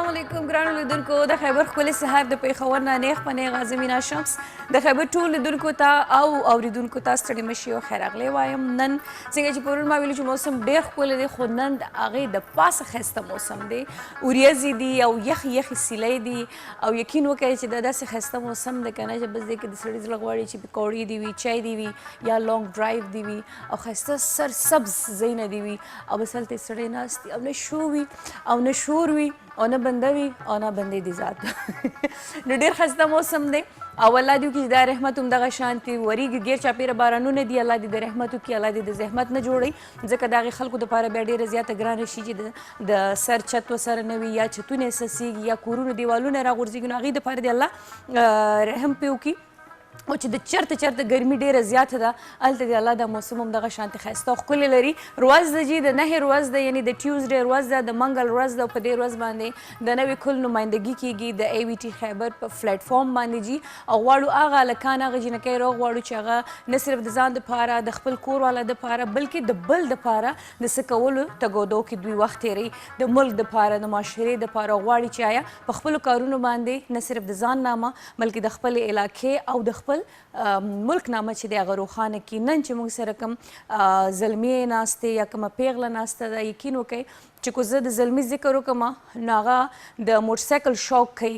السلام علیکم ګرانو لیدونکو د خیبر ښکلي سهار د پېښور نه نیغ په نیغه زمینا شمس د خیبر ټول لیدونکو ته او اوریدونکو ته ستړي مه شئ او خیر راغلی وایم. نن څنګه چې پرون ما ویلي چې موسم ډېر ښکلی دی، خو نن د هغې د پاسه ښایسته موسم دی. وریځې دي او یخې یخې سیلۍ دي او یقین وکړئ چې دا داسې ښایسته موسم دی که نه چې بس دی کې د سړي زړه غواړي چې پکوړې دي وي، چای دي وي یا لانګ ډرایو دي وي او ښایسته سرسبز ځایونه دي وي او بس هلته سړی ناست وي او نه شو وي او نه شور وي او نه بنده وي او نه بندې دي ذات. نو ډېر ښایسته موسم دی او الله دې وکړي چې دا رحمت همدغه شانتې ورېږي. ګیر چاپېره بارانونه دي، الله دې د رحمت وکړي، الله دې د زحمت نه جوړوي، ځکه د هغې خلکو دپاره بیا ډېره زیاته ګرانه شي چې د سر چت ورسره نه وي یا چتونه یې څڅېږي یا کورونو دیوالونه یې راغورځېږي. نو هغې دپاره دې الله رحم پرې وکړي او چې د چرته چرته ګرمي ډېره زیاته ده هلته د الله دا موسم همدغه شانتې ښایسته او ښکلې لري. ورځ ده جي د نهې ورځ ده، یعنې د ټیوزډے ورځ ده، د منګل ورځ ده او په دې ورځ باندې د نوي کل نمایندګي کیږي د اے وي ټي خیبر په پلیټ فارم باندې جي او غواړو هغه هلکان هغه جینکۍ راغواړو چې هغه نه صرف د ځان دپاره د خپل کور والا دپاره بلکې د بل دپاره د څه کولو تګودو کې دوی وخت تېروي، د ملک دپاره د معاشرې دپاره غواړي چې آیا په خپلو کارونو باندې نه صرف د ځان نامه بلکې د خپلې علاقې او د خپل ملک نامه چې دی هغه روښانه کړي. نن چې موږ سره کوم زلمې ناست یا کومه پیغله ناسته ده، یقین وکړئ چې که زه د زلمي ذکر وکړم نو هغه د موټرسایکل شوق کوي،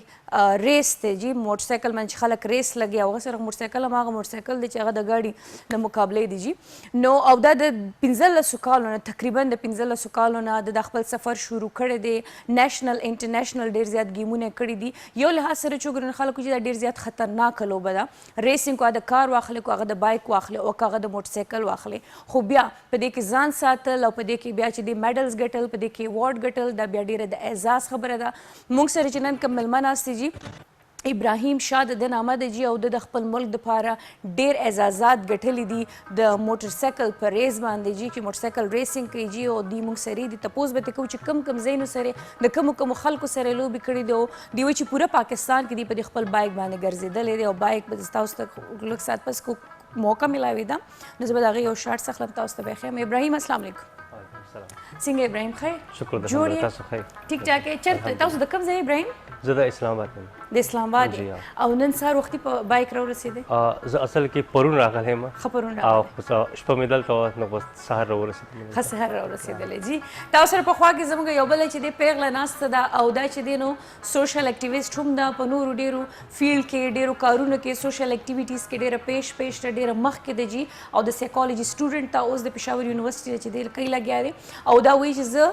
ریس دی جي موټرسایکل باندې چې خلک ریس لګي او هغه سره موټرسایکل هم هغه موټرسایکل دی چې هغه د ګاډي د مقابلې دی جي. نو او دا د 15 کالو نه تقریبا د 15 کالو نه د خپل سفر شروع کړی دی، نیشنل انټرنیشنل ډېر زیات گیمونه کړي دي. یو لحاظ سره چې وګورو خلکو چې دا ډېر زیات خطرناکه لوبه ده، ریسینګ کو د کار واخلي کو هغه د بایک واخلي او هغه د موټرسایکل واخلي، خو بیا په دې کې ځان ساتل او په دې کې بیا چې د میډلز ګټل په دې کې ایوارډ ګټل دا بیا ډېره د اعزاز خبره ده. موږ سره چې نن کوم مېلمه ناست دي ابراهیم شاه د ده نامه ده جي او د خپل ملک دپاره ډېر اعزازات ګټلي دي د موټرسایکل په ریس باندې جي چې موټرسایکل ریسینګ کوي جي او دوی موږ سره دي تپوس به ترې کوو چې کوم کوم ځایونو سره د کومو خلکو سره لوبې کړي دي او دوی وایي چې پوره پاکستان کې دي په دې خپل بایک باندې ګرځېدلی دی او بایک به تاسو ته لږ ساعت پس کو موقع ملاوي ده نو زه به د هغې یو شارټ اخلم تاسو ته به یې ښیم. ابراهیم السلام علیکم. څنګه ابراهیم ښه شکر د جوړ تاسو ښه ټیک ټاک یې. چېرته تاسو د کوم ځای ابراهیم؟ زه د اسلام آباد یم. د اسلام آباد او نن سهار وختي په بایک راورسېدې؟ زه اصل کې پرون راغلی یم ښه پرون او شپه مې دلته وه نو بس سهار راورسېدلم. ښه سهار راورسېدلی جي. تاسو سره پخوا کې زموږ یو بله چې دی پیغله ناسته ده او دا چې دی نو سوشل اکټیویسټ هم ده، په نورو ډېرو فیلډ کې ډېرو کارونو کې سوشل اکټیویټیز کې ډېره پیش ده، ډېره مخکې ده جي او د سایکالوجي سټوډنټ ته اوس د پېښور یونیورسټي چې دی کوي لګیا دی او دا وایي چې زه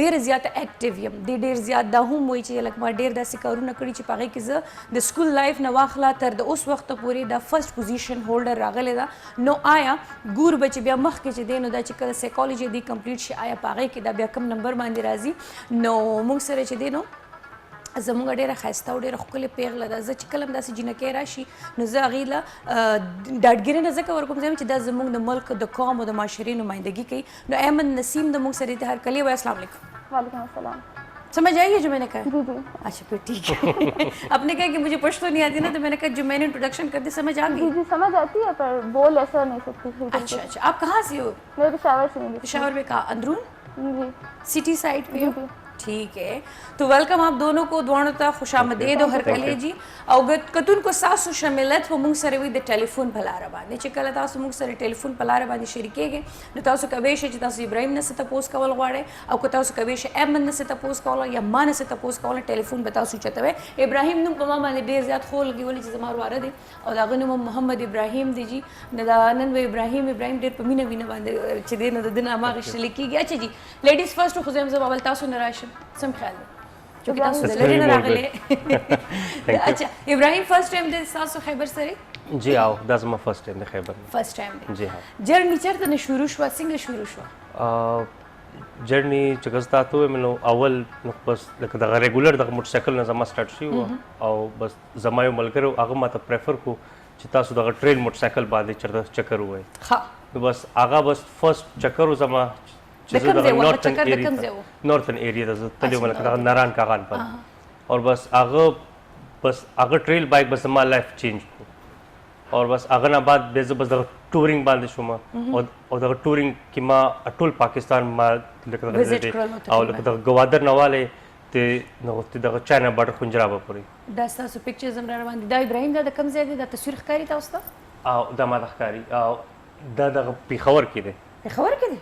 ډېره زیاته اکټیو یم. دی ډېر زیات دا هم وایي چې لکه ما ډېر داسې کارونه کړي چې په هغې کې زه د سکول لایف نه واخله تر د اوس وخته پورې دا فرسټ پوزیشن هولډر راغلی ده. نو آیا ګور به چې بیا مخکې چې دی نو دا چې کله سایکالوجي دی کمپلیټ شي آیا په هغې کې دا بیا کم نمبر باندې راځي؟ نو موږ سره چې دی نو زموږ ډېره ښایسته او ډېره ښکلې پیغله ده. زه چې کله هم داسې جینکۍ راشي نو زه هغې له ډاډګیرۍ نه ځکه ورکوم ځم چې دا زموږ د ملک د قوم او د معاشرې نمائندګي کوي. نو احمد نسیم د موږ سره اتحاد کلی وایي السلام علیکم. وعلیکم السلام. سمجھ آئی ہے جو میں نے کہا؟ جی جی. اچھا پھر ٹھیک ہے. آپ نے کہا کہ مجھے پشتو نہیں آتی نا تو میں نے کہا جو میں نے انٹروڈکشن کر دی سمجھ آ گئی؟ جی جی سمجھ آتی ہے پر بول ایسا نہیں سکتی. اچھا اچھا آپ کہاں سے ہو؟ میں پشاور سے ہوں. پشاور میں کہاں اندرون؟ جی سٹی سائڈ پہ ہو؟ ٹھیک ہے تو ویلکم آپ دونوں کو دوانو ته خوش آمدید او هرکلی جي او کتونکو ستاسو شاملت په موږ سره وي د ټلیفون په لاره باندې چې کله تاسو موږ سره ټلیفون په لاره باندې شریکېږئ نو تاسو کولی شئ چې تاسو ابراهیم نه څه تپوس کول غواړئ او که تاسو کولی شئ احمد نه څه تپوس کولی یا ما نه څه تپوس کولی ټلیفون به تاسو اوچتوئ. ابراهیم نوم په ما باندې ډېر زیات ښه ولګي ولې چې زما وراره دی او د هغه نوم محمد ابراهیم دی جي. نو دا نن به ابراهیم ډېر په مینه وینه باندې چې دی نو د ده نامه اخیستلی کېږي. اچھا جي لیډیز فرسټ وخو زه اول تاسو نه راشم سم خیال دی چونکې تاسو د لرې نه راغلی. اچھا ابراهیم فرسٹ ټایم دی ستاسو خیبر سره؟ جی او دا زما فرسٹ ټایم دی خیبر. فرسٹ ټایم دی جی ها. جرني چېرته نه شروع شوه؟ څنګه شروع شوه؟ جرني چې که زه تا ته ووایم نو اول نو بس لکه دغه ریګولر دغه موټرسایکل نه زما سټارټ شوي وه او بس زما یو ملګری هغه ماته پریفر کو چې تاسو دغه ټریل موټرسایکل باندې چېرته چکر ووایئ. ښه نو بس هغه بس فرسټ چکر و زما د کوم ځای و؟ چکر د کوم ځای و؟ نارتن ایریا ته زه تللی وم لکه دغه ناران کاغان باندې اور بس هغه ټریل بایک بس زما لایف چینج کړو اور بس هغه نه بعد بیا زه بس دغه ټورینګ باندې شوم او دغه ټورینګ کې ما ټول پاکستان ما لکه دغه او لکه دغه ګوادر نه والی ته نو ته دغه چاینا باډر خنجرابه پورې دا ستاسو پکچرز هم را روان دي. دا ابراهیم دا د کوم ځای دی؟ دا تصویر ښکاري تاسو ته؟ او دا ما د ښکاري او دا دغه پېښور کې دی پېښور کې دی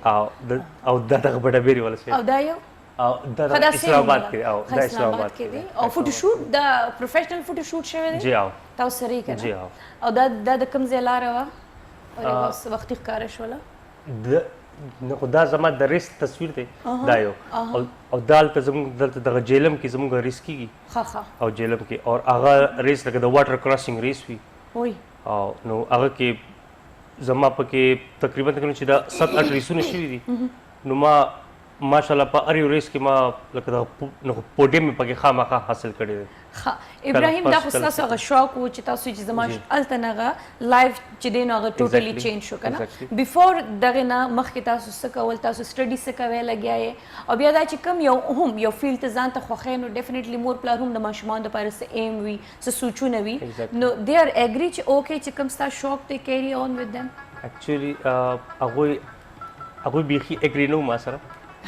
او دا دغه بډبېري ولسوالۍ او دا یو او دا د اسلام آباد کې دی او دا اسلام آباد کې دی او فوټو شوټ دا پروفیشنل فوټو شوټ شوی دی؟ جی او تاسو سره یې جی کنه؟ او دا د کوم ځای لاره وه او اوس وختي ښکاره شوله؟ نو دا زما د ریس تصویر دی دا یو او دالته زموږ دلته دغه جیلم کې زموږ ریس کېږي ښه ښه او جیلم کې او هغه ریس لکه د واټر کراسینګ ریس وي وای او نو هغه کې زما پکې تقریبا چې دا 7-8 ریسونه شوي دي نو ما ماشاءالله په هر یو ریس کې ما لکه د پوډیم مې پکې خامخا حاصل کړی دی. ښه ابراهیم دا خو ستاسو هغه شوق و چې تاسو چې زما هلته نه هغه لایف چې دی نو هغه ټوټلی چینج شو که نه؟ بیفور دغې نه مخکې تاسو څه کول؟ تاسو سټډي څه کوی لګیا یې؟ او بیا دا چې کوم یو فیلډ ته ځان ته خوښی نو ډیفینیټلی مور پلار هم د ماشومانو دپاره څه ایم وي څه سوچونه وي نو دې آر اګري چې اوکې چې کوم ستا شوق دی کیری آن وذ دم؟ اکچولی هغوی بیخي اګري نه و ما سره.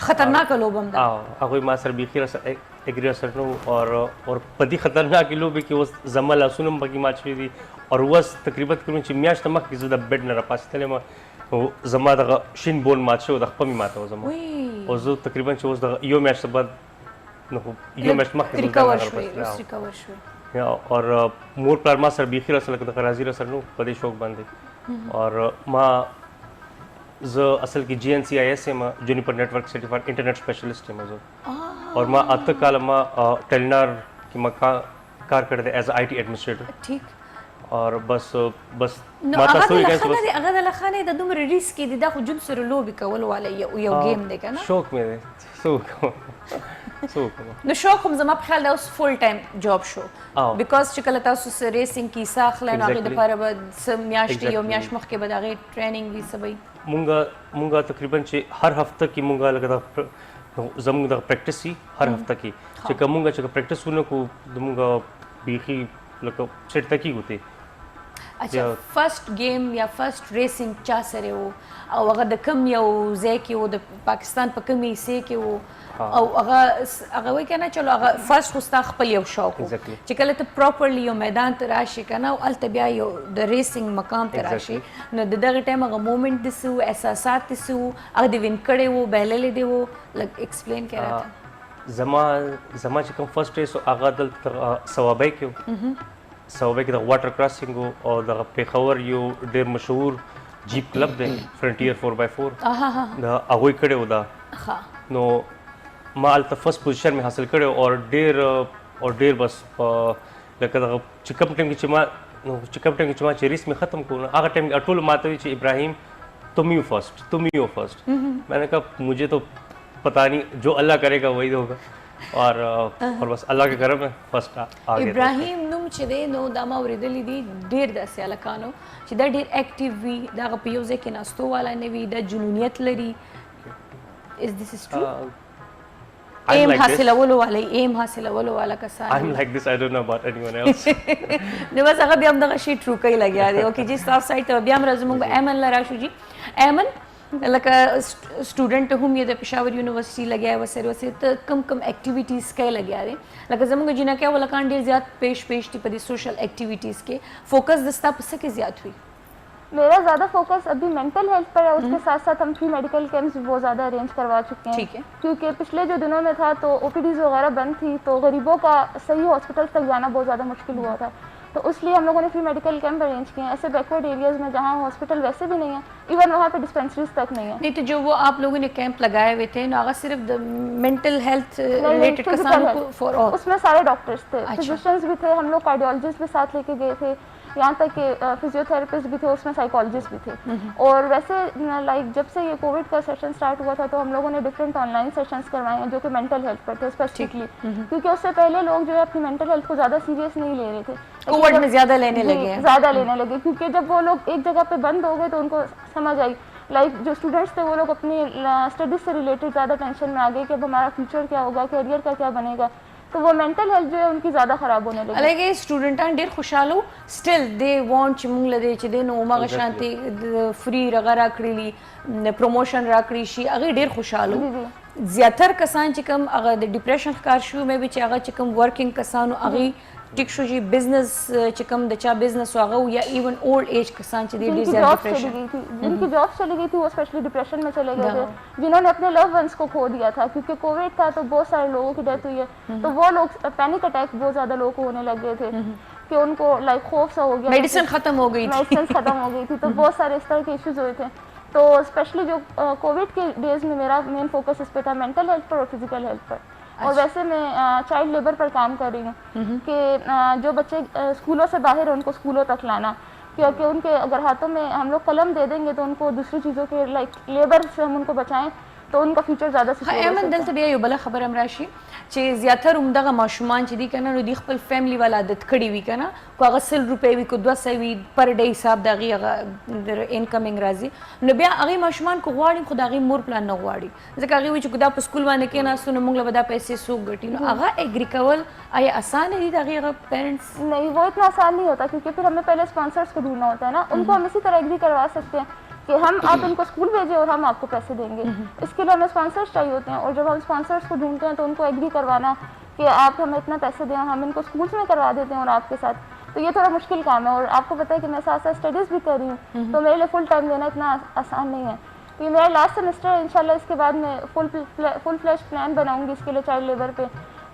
خطرناکه لوبه هم ده. هغوی ما سره بیخي راسره اګري راسره نه و اور په دې خطرناکې لوبې کې اوس زما لاسونه هم پکې مات شوي دي اور اوس تقریبا چې میاشته مخکې زه د بیډ نه راپاڅېدلی یم او زما دغه شین بون مات شوی د خپه مې ماته و زما او زه تقریبا چې اوس دغه یو میاشت بعد یو میاشت مخکې ریکور شوی اور مور پلار ما سره بیخي راسره لکه دغه راضي راسره نه و په دې شوق باندې اور ما زه اصل کې جی این سی آئی ایس یم جونیپر نیټ ورک سرټیفاید انټرنیټ اسپیشلسټ یم زه اور ما 8 کاله ما ټیلینار کې ما کار کړی دی ایز آئی ټي ایڈمنسټریټر. ټیک اور بس نو هغه د لخنه دی هغه د لخنه د دومره ریسک دی دا خو جون سره لوبې کول والا یو گیم دی که نه؟ شوق مې دی څه وکړم نو شوق هم زما په خیال دا اوس فول ټایم جاب شو بیکاز چې کله تاسو سره ریسینګ کیسه اخلئ نو هغې دپاره به څه میاشتې یو میاشت مخکې به د هغې ټریننګ وي څه به مونږ تقریبا چې هر هفته کې مونږ لکه زموږ دغه پریکټس وي هر هفته کې چې که مونږ چې پریکټس ونه کړو د مونږ بیخي لکه سیټ ته کېږو ته. اچھا فرسٹ گیم یا فرسٹ ریسنګ چا سره و او هغه د کوم یو ځای کې و د پاکستان په کومې حصې کې و او هغه وایي که نه چلو هغه فرسٹ خو ستا خپل یو شوق و چې کله ته پراپرلی یو میدان ته راشي که نه او هلته بیا یو د ریسنګ مقام ته راشي نو د دغه ټایم هغه مومنټ دې څه و احساسات دې څه و هغه دې وین کړی و بایللی دې و لږ ایکسپلین کړه راته. زما چې کوم فرسٹ ریس هغه دلته ثوابۍ کې و ثوابۍ کې د واټر کراسینګ و او دغه پېښور یو ډېر مشهور جیپ کلب دی فرنټیر 4x4 د هغوی کړی و دا نو ما هلته فرسٹ پوزیشن مې حاصل کړی او ډېر بس لکه دغه چې کوم ټایم کې چې ما چې ریس مې ختم کړو نو هغه ټایم کې ټولو ماته وي چې ابراهیم تم ہی ہو فرسٹ. میں نے کہا مجھے تو پتہ نہیں جو اللہ کرے گا وہی ہوگا اور بس الله کے کرم فرست آگے. ابراهیم نوم چې دی نو دا ما اورېدلی دي ډېر داسې هلکانو چې دا ډېر اکټیو وي د هغه په یو ځای کې ناستو والا نه وي دا جنونیت لري. Is this is true? ایم حاصلولو والا ایم حاصلولو والا کسان I'm like this, I don't know about anyone else. نو بس هغه بیا هم دغه شی ټروکۍ لګیا دی. اوکې جی سټاف سایډ ته بیا هم راځو موږ به ایمن له راشو جی. ایمن لکه سټوډنټ هم یې د پېښور یونیورسټي لګیا یې ورسره ته کوم کوم ایکټیویټیز کوې لګیا دی لکه زموږ جینکۍ ولکان ډېر زیات پیش دي په دې سوشل ایکټیویټیز کې فوکس د ستا په څه کې زیات ہوئی؟ میرا زیادہ فوکس ابھی مینٹل ہیلتھ پر ہے. اس کے ساتھ ساتھ ہم فری میڈیکل کیمپس بھی بہت زیادہ ارینج کروا چکے ہیں کیونکہ پچھلے جو دنوں میں تھا تو او پی ڈیز وغیرہ بند تھی تو غریبوں کا صحیح ہاسپٹل تک جانا بہت زیادہ مشکل ہوا تھا تو اس لیے ہم لوگوں نے فری میڈیکل کیمپ ارینج کیے ہیں ایسے بیکورڈ ایریاز میں جہاں ہاسپٹل ویسے بھی نہیں ہیں ایون وہاں پہ ڈسپینسریز تک نہیں ہیں. نہیں تو جو وہ آپ لوگوں نے کیمپ لگائے ہوئے تھے نا صرف مینٹل ہیلتھ ریلیٹڈ کسانوں کو فار آل اس میں سارے ڈاکٹرس تھے فزیشینز بھی تھے ہم لوگ کارڈیولوجسٹ بھی ساتھ لے کے گئے تھے یہاں تک کہ فزیو تھراپسٹ بھی تھے اس میں سائیکالوجسٹ بھی تھے اور ویسے لائک جب سے یہ کووڈ کا سیشن اسٹارٹ ہوا تھا تو ہم لوگوں نے ڈفرینٹ آن لائن سیشنس کروائے ہیں جو کہ مینٹل ہیلتھ پر تھے اسپیسیفکلی کیونکہ اس سے پہلے لوگ جو ہے اپنی مینٹل ہیلتھ کو زیادہ سیریس نہیں لے رہے تھے کووڈ میں زیادہ لینے لگے کیونکہ جب وہ لوگ ایک جگہ پہ بند ہو گئے تو ان کو سمجھ آئی لائک جو اسٹوڈنٹس تھے وہ لوگ اپنی اسٹڈیز سے ریلیٹڈ زیادہ ٹینشن میں آ گئے کہ اب ہمارا فیوچر کیا ہوگا کیریئر کا کیا بنے گا تو وہ mental health جو ہے ان کی زیادہ خراب ہونے لگی. الګ سټوډنټان ډیر خوشاله سټل دے وانټ چې مونږ لدی چې د نو ماغه شانتي فری رغرا کړی پروموشن را کړی شي هغه ډیر خوشاله زیاتر کسان چې کوم هغه د ډیپریشن ښکار شو مې به چې هغه چې کوم ورکینګ کسانو هغه ټیک شو جی بزنس چې کوم د چا بزنس هغه یا ایون اولڈ ایج کسان چې ډیر زیات ڈپریشن جن کی جاب چلی گئی تھی وہ اسپیشلی ڈپریشن میں چلے گئے تھے جنہوں نے اپنے لو ونس کو کھو دیا تھا کیونکہ کووڈ تھا تو بہت سارے لوگوں کی ڈیتھ ہوئی ہے تو وہ لوگ پینک اٹیک بہت زیادہ لوگوں کو ہونے لگ گئے تھے کہ ان کو لائک خوف سا ہو گیا میڈیسن ختم ہو گئی تھی تو بہت سارے اس طرح کے ایشوز ہوئے تھے. تو اسپیشلی جو کووڈ کے ڈیز میں میرا مین فوکس اس پہ تھا مینٹل ہیلتھ پر اور فزیکل ہیلتھ پر. اور ویسے میں چائلڈ لیبر پر کام کر رہی ہوں کہ جو بچے اسکولوں سے باہر ہیں ان کو اسکولوں تک لانا کیونکہ ان کے اگر ہاتھوں میں ہم لوگ قلم دے دیں گے تو ان کو دوسری چیزوں کے لائک لیبر سے ہم ان کو بچائیں تو ان کا فیوچر زیادہ سکیور ہو ایمن دلته بیا یو بل خبر هم راشي چې زیاتره عمدغه ماشومان چې دي کنه نو د خپل فیملی والا عادت کړي وي کنه کو هغه 100 روپۍ وي کو 200 وي پر ډے حساب دغه هغه در انکمینګ راځي نو بیا هغه ماشومان کو غواړي خو دغه مور پلان نه غواړي ځکه هغه وي چې دا په سکول باندې کې نه سونه موږ له ودا پیسې سوق ګټي نو هغه اګری کول آیا آسان دي دغه پیرنٹس نہیں وہ اتنا آسان نہیں ہوتا کیونکہ پھر ہمیں پہلے اسپانسرس کو ڈھونڈنا ہوتا ہے نا ان کو ہم اسی طرح ایگری کروا سکتے ہیں کہ ہم آپ ان کو اسکول بھیجیں اور ہم آپ کو پیسے دیں گے اس کے لیے ہمیں اسپانسرس چاہیے ہوتے ہیں اور جب ہم اسپانسرس کو ڈھونڈتے ہیں تو ان کو ایگری کروانا کہ آپ ہمیں اتنا پیسے دیں ہم ان کو اسکولس میں کروا دیتے ہیں اور آپ کے ساتھ تو یہ تھوڑا مشکل کام ہے اور آپ کو پتہ ہے کہ میں ساتھ ساتھ اسٹڈیز بھی کر رہی ہوں تو میرے لیے فل ٹائم دینا اتنا آسان نہیں ہے. تو یہ میرا لاسٹ سیمسٹر ہے انشاءاللہ اس کے بعد میں فل فلیش پلان بناؤں گی اس کے لیے چائلڈ لیبر پہ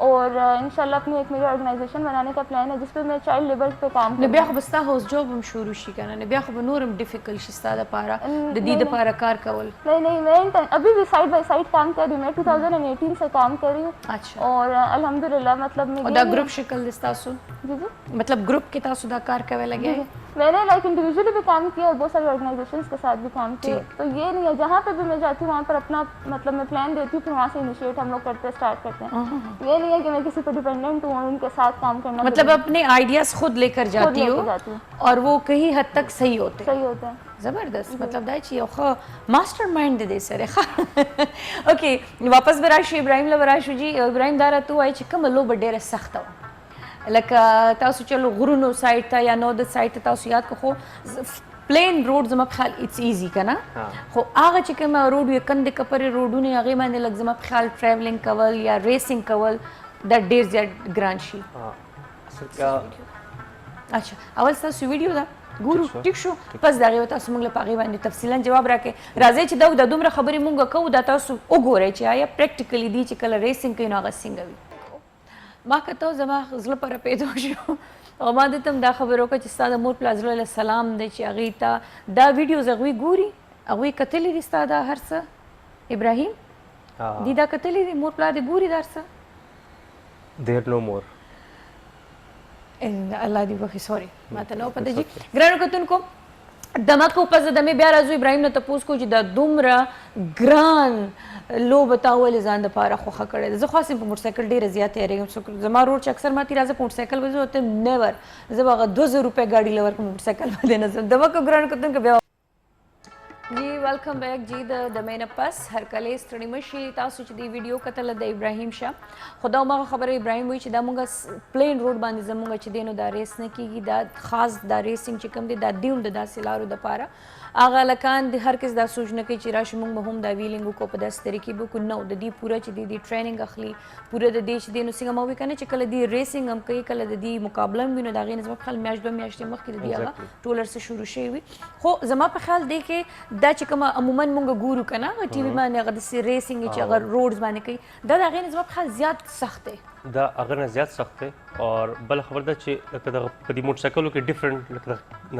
اور انشاءاللہ اپنی ایک میری آرگنائزیشن بنانے کا پلان ہے جس پہ میں چائلڈ لیبر پہ کام نو بیا خو بستا هاوس جاب هم شروع شي کنه نو بیا خو به نورم ډیفیکلټ شي ستا دپاره د دې دپاره کار کول نہیں میں ابھی بھی سائڈ بائی سائڈ کام کر رہی ہوں میں 2018 سے کام کر رہی ہوں اچھا اور الحمدللہ مطلب میں دا گروپ شکل د تاسو جی مطلب گروپ کې تاسو دا کار کوي لګي میں نے لائک انڈیویجولی بھی کام کیا اور بہت ساری آرگنائزیشنس کے ساتھ بھی کام کیا تو یہ نہیں ہے جہاں پہ بھی میں جاتی ہوں وہاں پر اپنا مطلب میں پلان دیتی ہوں پھر وہاں سے انیشیٹ ہم لوگ کرتے اسٹارٹ کرتے ہیں یہ نہیں ہے کہ میں کسی پہ ڈیپینڈنٹ ہوں اور ان کے ساتھ کام کرنا مطلب اپنے آئیڈیاز خود لے کر جاتی ہو اور وہ کہیں حد تک صحیح ہوتے ہوتا ہے. زبردست مطلب دا چې یو ښه ماسټر مایند دی سره ښه اوکې واپس به راشو ابراهیم له به راشو جی ابراهیم دا راته ووایه چې کومه لوبه ډېره سخته وه لکه تاسو چلو غرونو سایډ ته یا نو د سایډ ته تاسو یاد کړو خو پلین روډ زما په خیال اټس ایزي که نه خو هغه چې کومه روډ وي کندې کپرې روډونه هغې باندې لږ زما په خیال ټراولینګ کول یا ریسینګ کول دا ډېر زیات ګران شي اچھا اول ستاسو ویډیو ده ګورو ټیک شو پس د هغې تاسو موږ له په هغې باندې تفصیلا جواب راکړئ راځئ چې دا دومره خبرې موږ کوو دا تاسو وګورئ چې آیا پریکټیکلی دي چې کله ریسینګ کوي نو هغه څنګه وي ما کته زما زړه پره پیدا شو او ما دته هم دا خبره وکړه چې ستا د مور پلار زړه له سلام دی چې هغې ته دا ویډیوز هغوی ګوري هغوی کتلي دي ستا دا هر څه ابراهیم دي دا کتلي دي مور پلار دې ګوري دا هر څه دیر نو مور الله دې بخي سوري ماته نه پته جي ګرانو کتونکو دمکو پس د مې بیا راځو ابراهیم نه تپوس کو چې دا دومره ګران لوبه تا ولې ځان دپاره خوښه کړې ده زه خو هسې په موټرسایکل ډېره زیات تیارېږم زما رور چې اکثر ماته راځه په موټرسایکل به زه ورته نیور زه به هغه 2000 روپۍ ګاډي له ورکړم موټرسایکل باندې نه ځم دمکو ګرانو کتونکو بیا جی ویلکم بیک جی د مینه پس هر کله ستړي مشي تاسو چې دی ویډیو کتله د ابراهیم شاه خو دا هماغه خبره ابراهیم وایي چې دا مونږ پلین روډ باندې زمونږ چې دی نو دا ریس نه کېږي دا خاص دا ریسینګ چې کوم دی دا دی هم د داسې لارو دپاره هغه هلکان د هر کس دا سوچ نه کوي چې راشي موږ به هم دا ویلینګ وکړو په داسې طریقې به وکړو نو د دې پوره چې دی ټریننګ اخلي پوره د دې چې دی نو څنګه ما ووایي که نه چې کله دی ریسینګ هم کوي کله د دې مقابله هم وي نو د هغې نه زما په خیال میاشت 2 میاشتې مخکې د دې هغه ټول هر څه شروع شوي وي خو زما په خیال دی کې دا چې کومه عموما مونږ ګورو که نه هغه ټي وي باندې هغه داسې ریسینګ چې هغه روډز باندې کوي دا د هغې نه زما په خیال زیات سخت دی دا هغه نه زیات سخت دی اور بل خبر ده چې لکه دغه په دې موټرسایکلو کې ډفرنټ لکه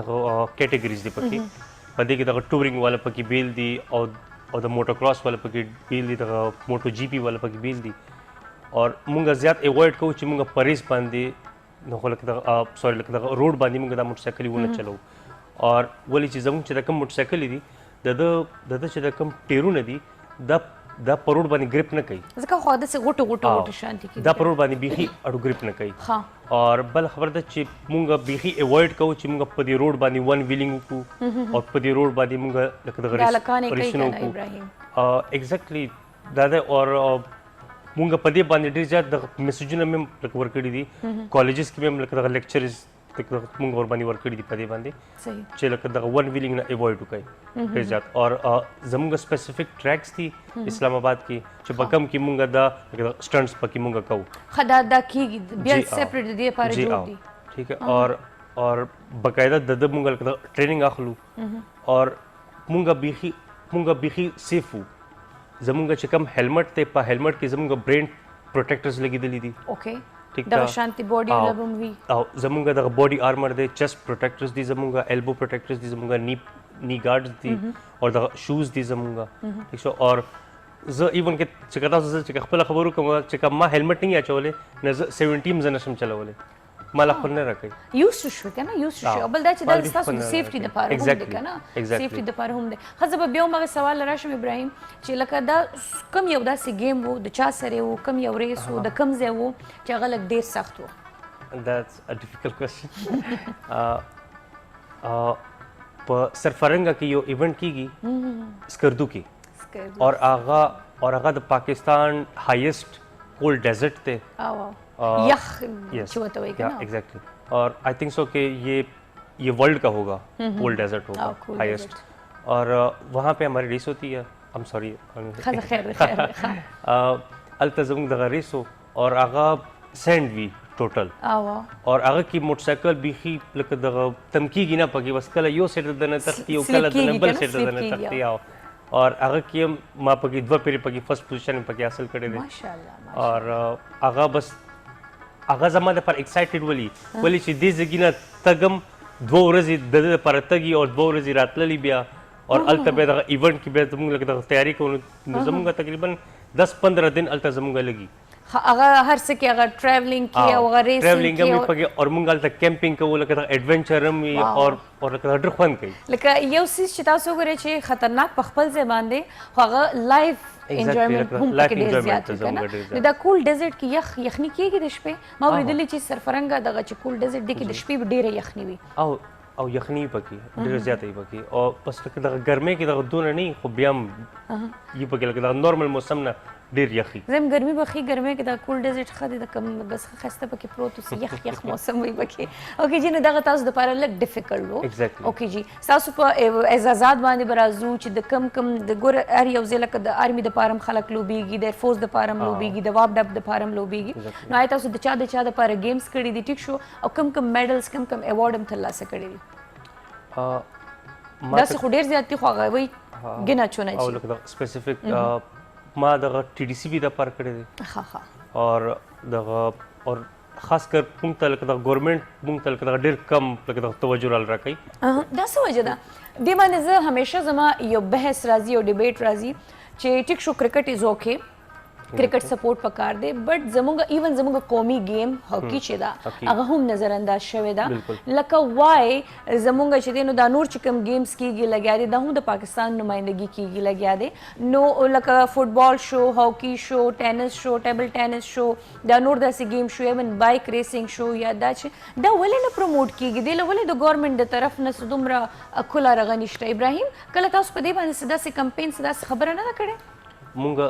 دغه کیټګریز دي پکې په دې کې دغه ټورینګ والا پکې بیل دي او د موټر کراس والا پکې بیل دي دغه موټو جی پی والا پکې بیل دي اور مونږ زیات ایوایډ کوو چې مونږ په ریس باندې نو خو لکه دغه سوري لکه دغه روډ باندې مونږ دا موټرسایکل ونه چلو اور ولې چې زموږ چې د کوم موټرسایکل دي د چې د کوم ټیرونه دي دا په روډ باندې ګریپ نه کوي ځکه خو داسې غوټو شانتي کوي دا په روډ باندې بیخي اډو ګریپ نه کوي اور بل خبر ده چې مونږ بیخي ایوایډ کوو چې مونږ په دې روډ باندې ون ویلینګ وکړو او په دې روډ باندې مونږ لکه دغه ریسونه وکړو ایگزیکټلی دا ده اور مونږ په دې باندې ډېر زیات د میسیجونه مې لکه ورکړي دي کالجز کې مې لکه دغه لیکچرز مونږ ور باندې ورکړي دي په دې باندې صحیح چې لکه دغه ون ویلینګ نه ایوایډ وکړي ډېر زیات اور زمونږ سپیسیفک ټریکس دي اسلام آباد کې چې په کم کې مونږ دا سټنټس پکې مونږ کوو خدا دا کیږي بیا سیپریټ دی لپاره جوړ دي ٹھیک ہے اور باقاعدہ د مونږ ټریننګ اخلو اور مونږ بیخي سیف وو زمونږ چې کوم هیلمټ ته په هیلمټ کې زمونږ برین پروټیکټرز لګېدلي دي اوکې ٹھیک دا شانتی باډي لګوم وی او زمونږ د باډي آرمر دی چیسٹ پروټیکټرز دي زمونږ ایلبو پروټیکټرز دي زمونږ نی ګارډز دي او د شوز دي زمونږ ٹھیک شو اور زه ایون کې چې کدا زه چې خپل خبرو کوم چې کوم ما هیلمټ نه اچولې نه 17 زنه شم چلولې مالا خپل نه راکې یوز شو کنه یوز شو بل دا چې دا تاسو د سیفټي د لپاره هم دی کنه سیفټي د لپاره هم دی خزه به بیا موږ سوال راشم ابراهیم چې لکه دا کم یو داسې گیم وو د چا سره وو کم یو ریس وو د کم ځای وو چې هغه لږ ډېر سخت وو that's a difficult question په سرفرنګا کې یو ایونت کیږي سکردو کې اور هغه د پاکستان هایست کولډ ډیزرټ ته یخ چې وته وای کنه ایگزیکٹلی اور آئی تھنک سو کہ یہ ورلڈ کا ہوگا کولڈ ڈیزرٹ ہوگا ہائیسٹ اور وہاں پہ ہماری ریس ہوتی ہے ایم سوری التزم دغه ریس اور هغه سینډ وی ټوټل اور هغه کی موټر سایکل بیخي لکه دغه تمکیږي نه پکې بس کله یو سیټ دنه تختی او کله دنه بل سیټ دنه تختی اور هغه کې ما پکې دوه پیری پکې فرست پوزیشن پکې حاصل کړی دی ماشاءالله اور هغه بس هغه زما د پر ایکسایټډ ولی چې دې زګینه تګم 2 ورځې د لپاره تګي او 2 ورځې راتللی بیا اور الته به دغه ایونت کې به موږ لکه تیاری کوو زموږ تقریبا 10-15 دن الته زموږ لګي هغه هر څه کې هغه ټریولینګ کې او هغه ریسینګ ټریولینګ هم پکې اور موږ الته کیمپینګ کوو لکه ایڈونچر هم اور لکه ډېر خوند کوي لکه یو څه چې تاسو غواړئ چې خطرناک په خپل ځای باندې هغه لایف انجوایمنت هم پکې ډېر زیات دی کنه دا کول ډیزرټ کې یخني کېږي د شپې ما ولیدلی چې سرفرنګا دغه چې کول ډیزرټ دی کې د شپې ډېره یخني وي او یخنی پکې ډېر زیاته وي پکې او پس لکه دغه ګرمۍ کې دغه دونه نه خو بیا هم یې پکې لکه دغه نارمل موسم نه ډېر یخي زم ګرمي بخي ګرمۍ کې د کول ډیزرټ خدي د کم بس خسته پکې پروت اوسې یخ موسم وي پکې اوکې جی نه دغه تاسو د لپاره لږ ډیفیکلټ وو اوکې جی تاسو په اعزازات باندې برازو چې د کم د ګور ار یو ځای لکه د آرمي د پارم خلک لوبيږي د فورس د پارم لوبيږي د واب ډب د پارم لوبيږي نو آی تاسو د چا د لپاره گیمز کړي دي ټیک شو او کم میډلز کم ایوارډ هم ترلاسه کړي دي دا څه خو ډېر زیات دي خو هغه وایي ګنه چونه او لکه سپیسیفیک ما دغه ټي ډي سی بي د پاره کړی دی اور دغه اور خاص کر موږ ته لکه د ګورنمنت موږ ته لکه ډېر کم لکه د توجه راکوي دا څه وجه ده دې باندې زه همیشه زما یو بحث راځي او ډیبیټ راځي چې ټیک شو کرکټ از اوکے کرکټ سپورټ پکار دی بٹ زموږ ایون زموږ قومي گیم هاکی چې دا هغه هم نظر انداز شوی دا لکه وای زموږ چې دی نو دا نور چې کوم گیمز کیږي لګیا دي دا هم د پاکستان نمائندګي کیږي لګیا دي نو لکه فوټبال شو هاکی شو ټینس شو ټیبل ټینس شو دا نور داسې گیم شو ایون بایک ریسینګ شو یا دا چې دا ولې نه پروموټ کیږي دی ولې د ګورنمنت د طرف نه دومره کله رغنیشته ابراهیم کله تاسو په دې باندې داسې کمپین داسې خبره نه کړې مونږ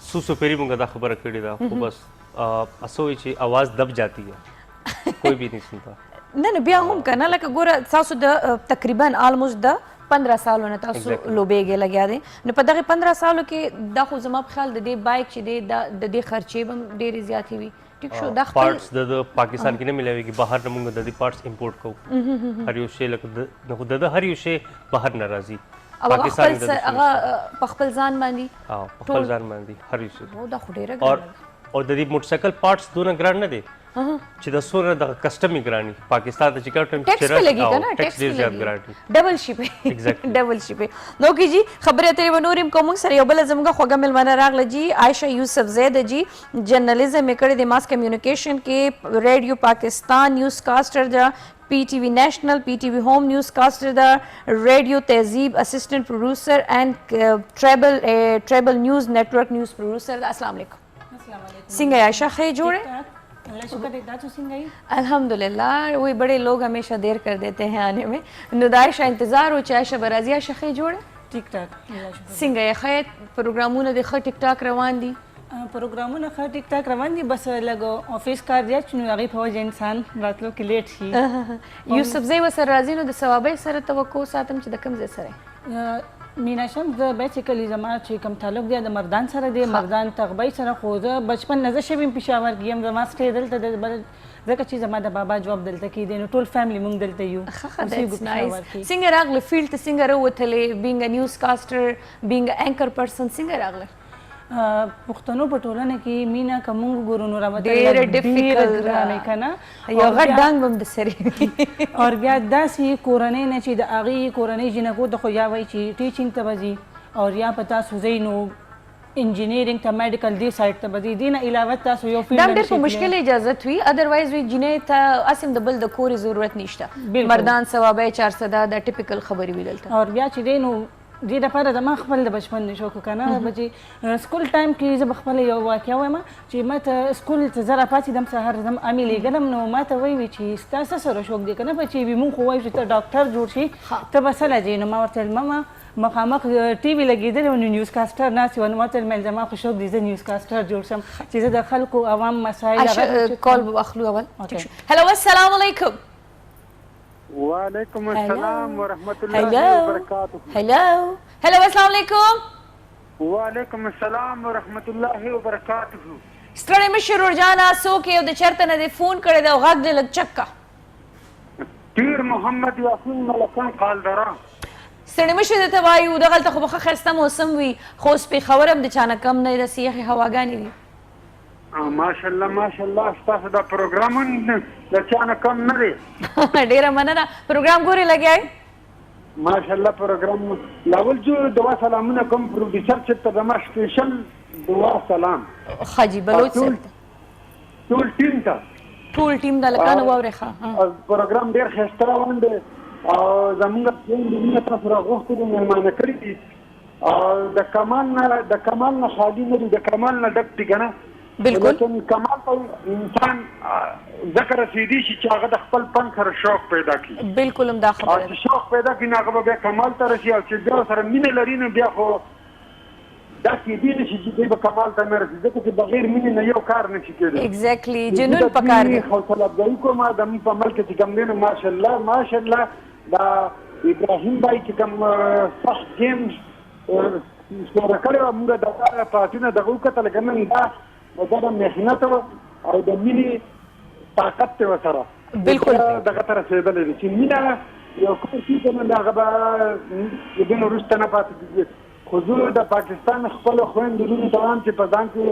سو پیری مونږ دا خبره کړې ده خو بس اسوي چې आवाज دب جاتی ہے کوئی بھی نہیں سنتا نه بیا هم کنه لکه ګوره تاسو د تقریبا آلموست د 15 سالونه تاسو لوبېږي لګیا دي نو په دغه 15 سالو کې دا خو زما په خیال د دې بایک چې دی د دې خرچې هم ډېرې زیاتې وي ټیک شو دا پارټس د پاکستان کې نه ملويږي بهر نه مونږ د دې پارټس امپورټ کوو هر یو شی لکه د هر یو شی بهر نه راځي پاکستان هغه په خپل ځان باندې په خپل ځان باندې هر یو شی دا خو ډېره ګرانه او د دې موټر سایکل پارټس دونه ګران نه دي چې د سونه د کسټمي ګرانی پاکستان ته چې کوم ټیکس په لګي کنه ټیکس ډېر زیات ګرانی ډبل شي په ډبل شي په نو کی جی خبره ته ونورم کوم سره یو بل زموږه خوګه ملمنه راغله جی عائشہ یوسف زید جی جرنالیزم کړي د ماس کمیونیکیشن کې ریډیو پاکستان نیوز کاسټر دا پی ٹی وی نیشنل پی ٹی وی ہوم نیوز کاسٹر دا ریڈیو تہذیب اسسٹنٹ پروڈیوسر اینڈ ٹریبل نیوز نیٹ ورک نیوز پروڈیوسر السلام علیکم سنگھ عائشہ خیر جوڑے الحمدللہ وہی بڑے لوگ ہمیشہ دیر کر دیتے ہیں آنے میں ندائشہ انتظار ہو عائشہ برازی عائشہ خیر جوڑے ٹک ٹاک سنگھ خیر پروگرامونه د خ ټیک ټاک روان دي پروګرامونه ښه ټیک ټاک روان دي، بس لږ آفیس کار زیات شي نو هغې په وجه انسان راتلو کې لیټ شي. یوسفزۍ ورسره راځي نو د ثوابۍ سره توقع ساتم چې د کوم ځای سره مینا شمس زه بیسیکلی زما چې کوم تعلق دی د مردان سره دی، مردان تغبۍ سره. خو زه بچپن نه زه شوې یم پېښور کې یم، زما سټې دلته دی ځکه چې زما د بابا جواب دلته کې دی نو ټول فیملی مونږ دلته یو. څنګه راغله فیلډ ته څنګه راوتلې بینګ ا نیوز کاسټر بینګ ا اینکر پرسن څنګه راغله؟ پښتنو په ټولنه کې مینا که مونږ ګورو نو ډېره ډیفیکلټ ګرانې که نه یو غټ ډانګ به هم د سرې اور بیا داسې کورنۍ نه چې د هغې کورنۍ جینکو ته خو یا وایي چې ټیچینګ ته به ځي او یا په تاسو ځئ نو انجینیرینګ ته میډیکل دې سایډ ته به ځي، دې نه علاوه تاسو یو فیلډ دا ډېر په مشکل اجازت وي، ادروایز وي جنۍ ته اسیم د بل د کورې ضرورت نشته. مردان ثوابۍ 400 دا ټیپیکل خبرې وي دلته. اور بیا چې دی نو دې دپاره زما خپل د بچپن نه شوق که نه به چې سکول ټایم کې زه به خپله یو واقعه وایم چې ما ته سکول ته زه راپاڅېدم سهار زم امې لېږلم نو ما ته وایي چې ستا څه سره شوق دی که نه بچې وي مونږ خو وایو چې ته ډاکټر جوړ شي ته به څه له ځې نو ما ورته ویل ماما مخامخ ټي وي لګېدلی و نو نیوز کاسټر ناست و نو ما ورته ویل زما خو شوق دی زه نیوز کاسټر جوړ شم چې زه د خلکو عوام مسایل کال به واخلو اول. هلو السلام علیکم. وعلیکم السلام ورحمۃ اللہ وبرکاتہ. هلو السلام علیکم. وعلیکم السلام ورحمۃ اللہ وبرکاتہ. ستړی مشر ورجانا څوک یو د چرته نه دی فون کړی دی او غږ دی لږ چکه. پیر محمد یاسین ملکان قالدرا. ستړی مشر درته وایو دغلته خو به ښه ښایسته موسم وي خو اوس پېښور هم د چا نه کم نه داسې یخې هواګانې دي. ماشاءالله ماشاءالله ستاسو دا پروګرامونه د چا نه کم نه دی. ډېره مننه. پروګرام ګورې لګیا یې؟ ماشاءالله پروګرام لاول جو دوا سلامونه کوم پروډیوسر چې ته زما سپیشل دوا سلام. ښه جي بلوچ صاحب ټول ټیم ته ټول ټیم د لکانو واورې ښه پروګرام ډېر ښایسته روان دی او زمونږ ټیم تاسو راغوښتي دي مېلمانه کړي دي او د کمال نه خالي نه دي د کمال نه ډک دي که نه بالکل. لیکن کمال ته انسان ځکه رسېدي شي چې هغه د خپل فن سره شوق پیدا کړي. بالکل هم دا او خبره چې شوق پیدا کړي نو هغه به بیا کمال ته رسي او چې بیا سره مینه لري نو بیا خو دا کېدی نه شي چې دی به کمال ته نه رسي ځکه چې بغیر مینې نه یو کار نه شي کېدی. ایګزیکټلی جنون پکار دی. حوصله افزایي کوم زموږ په ملک کې چې کوم دی نو ماشاءالله ماشاءالله دا ابراهیم بای چې کوم سخت گیم سوره کړی وه موږ د پاتونه دغه وکتل که نه دا د محنت او د مینې طاقت دی ورسره بالکل دغه ته رسېدلی دی چې مینه یو کار کېږي نو د هغه به د دې نه وروسته نه پاتې کېږي. خو زه د پاکستان خپلو خویندو لورو ته وایم چې په ځان کې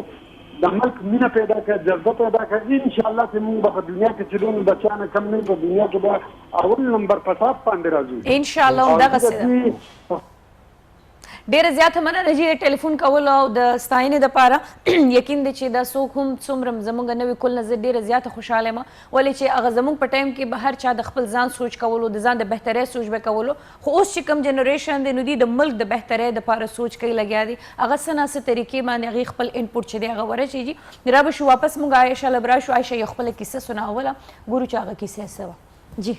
د ملک مینه پیدا کړه جذبه پیدا کړه انشاءالله چې موږ به په دنیا کې چې دوی د چا نه کم نه په دنیا کې به اول نمبر په ټاپ باندې راځو انشاءالله همدغسې ده. ډیره زیاته مننه چې د ټلیفون کولو او د ستاینې دپاره یقین دی چې دا څوک هم څومره زموږ نوي کل نه زه ډیره زیاته خوشحاله یم ولې چې هغه زموږ په ټایم کې به هر چا د خپل ځان سوچ کولو د ځان د بهترۍ سوچ به کولو خو اوس چې کوم جنریشن دی نو دوی د ملک د بهترۍ دپاره سوچ کوي لګیا دي هغه څه نه څه طریقې باندې هغې خپل انپوټ چې دی هغه ورچېږي. را به شو واپس موږ عایشه له به راشو عایشه یو خپله کیسه سناوله ګورو چې هغه کیسه څه وه. جی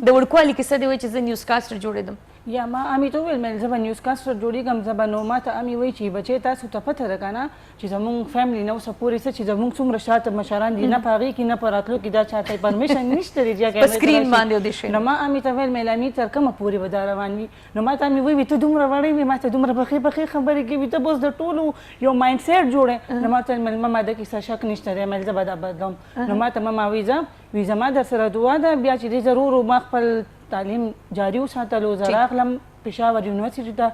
د وړکوالي کیسه دی وایي چې زه نیوز کاسټر جوړېدم یا ما امي ته وویل مې زه به نیوز کاسټر جوړېږم زه به نو ما ته امي وایي چې بچی تاسو ته پته ده که نه چې زموږ فیملی نه اوسه پورې څه چې زموږ څومره شاته مشران دي نه په هغې کې نه په راتلو کې دا چاته پرمیشن نشته دی په سکرین باندې ودې شي. نو ما امي ته ویل مې امي تر کومه پورې به دا روان وي نو ما ته امي وایي ته دومره وړی وي ما ته دومره پخې خبرې کوي ته به اوس د ټولو یو مایند سیټ جوړې نو ما ته ویل ماما د کیسه شک نشته دی مې زه به دا بدلوم نو ما ته ماما وایي زما در سره دعا ده بیا چې دې ضرور ما خپل تعلیم جاري وساتلو زه راغلم پېښور یونیورسټي ته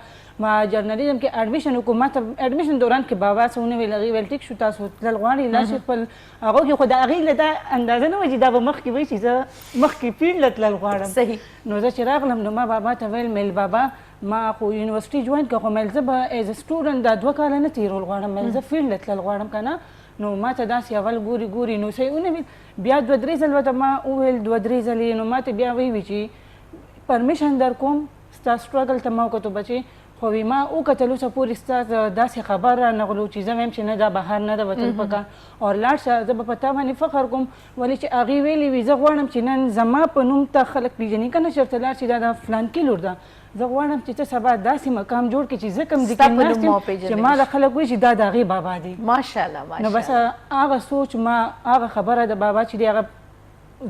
ما جرنالیزم کې اډمیشن وکړو ما ته اډمیشن دوران کې بابا څه ونه ویل هغې ویل ټیک شو تاسو تلل غواړئ لاړ شئ خپل هغو کې خو د هغې له دا اندازه نه وه چې دا به مخکې وایي چې زه مخکې فیلډ له تلل غواړم. صحیح. نو زه چې راغلم نو ما بابا ته ویل میل بابا ما خو یونیورسټي جوین کړه خو میل زه به ایز ا سټوډنټ دا 2 کاله نه تېرول غواړم میل زه فیلډ له تلل غواړم که نه نو ما ته داسې اول ګوري نو څه یې ونه ویل بیا 2-3 ځل ورته ما وویل 2-3 ځلې نو ما ته بیا ویي چې پرمیشن در کوم ستا سټرګل ته ما وکتو بچې خو وي ما وکتل اوسه پورې ستا داسې خبر رانغلو چې زه وایم چې نه دا بهر نه ده وتل پکار او لاړ شه زه به په تا باندې فخر کوم ولې چې هغې ویلي وي زه غواړم چې نن زما په نوم ته خلک پېژني که نه چېرته لاړ شي دا د فلانکي لور ده زه غواړم چې ته سبا داسې مقام جوړ کړې چې زه کوم ځای ستا کې په ناست نوم یم وپېژندل چې ما د خلک وایي چې دا د هغې بابا دی. ماشاءالله نو بس ماشاءالله. هغه سوچ ما هغه خبره د بابا چې دی هغه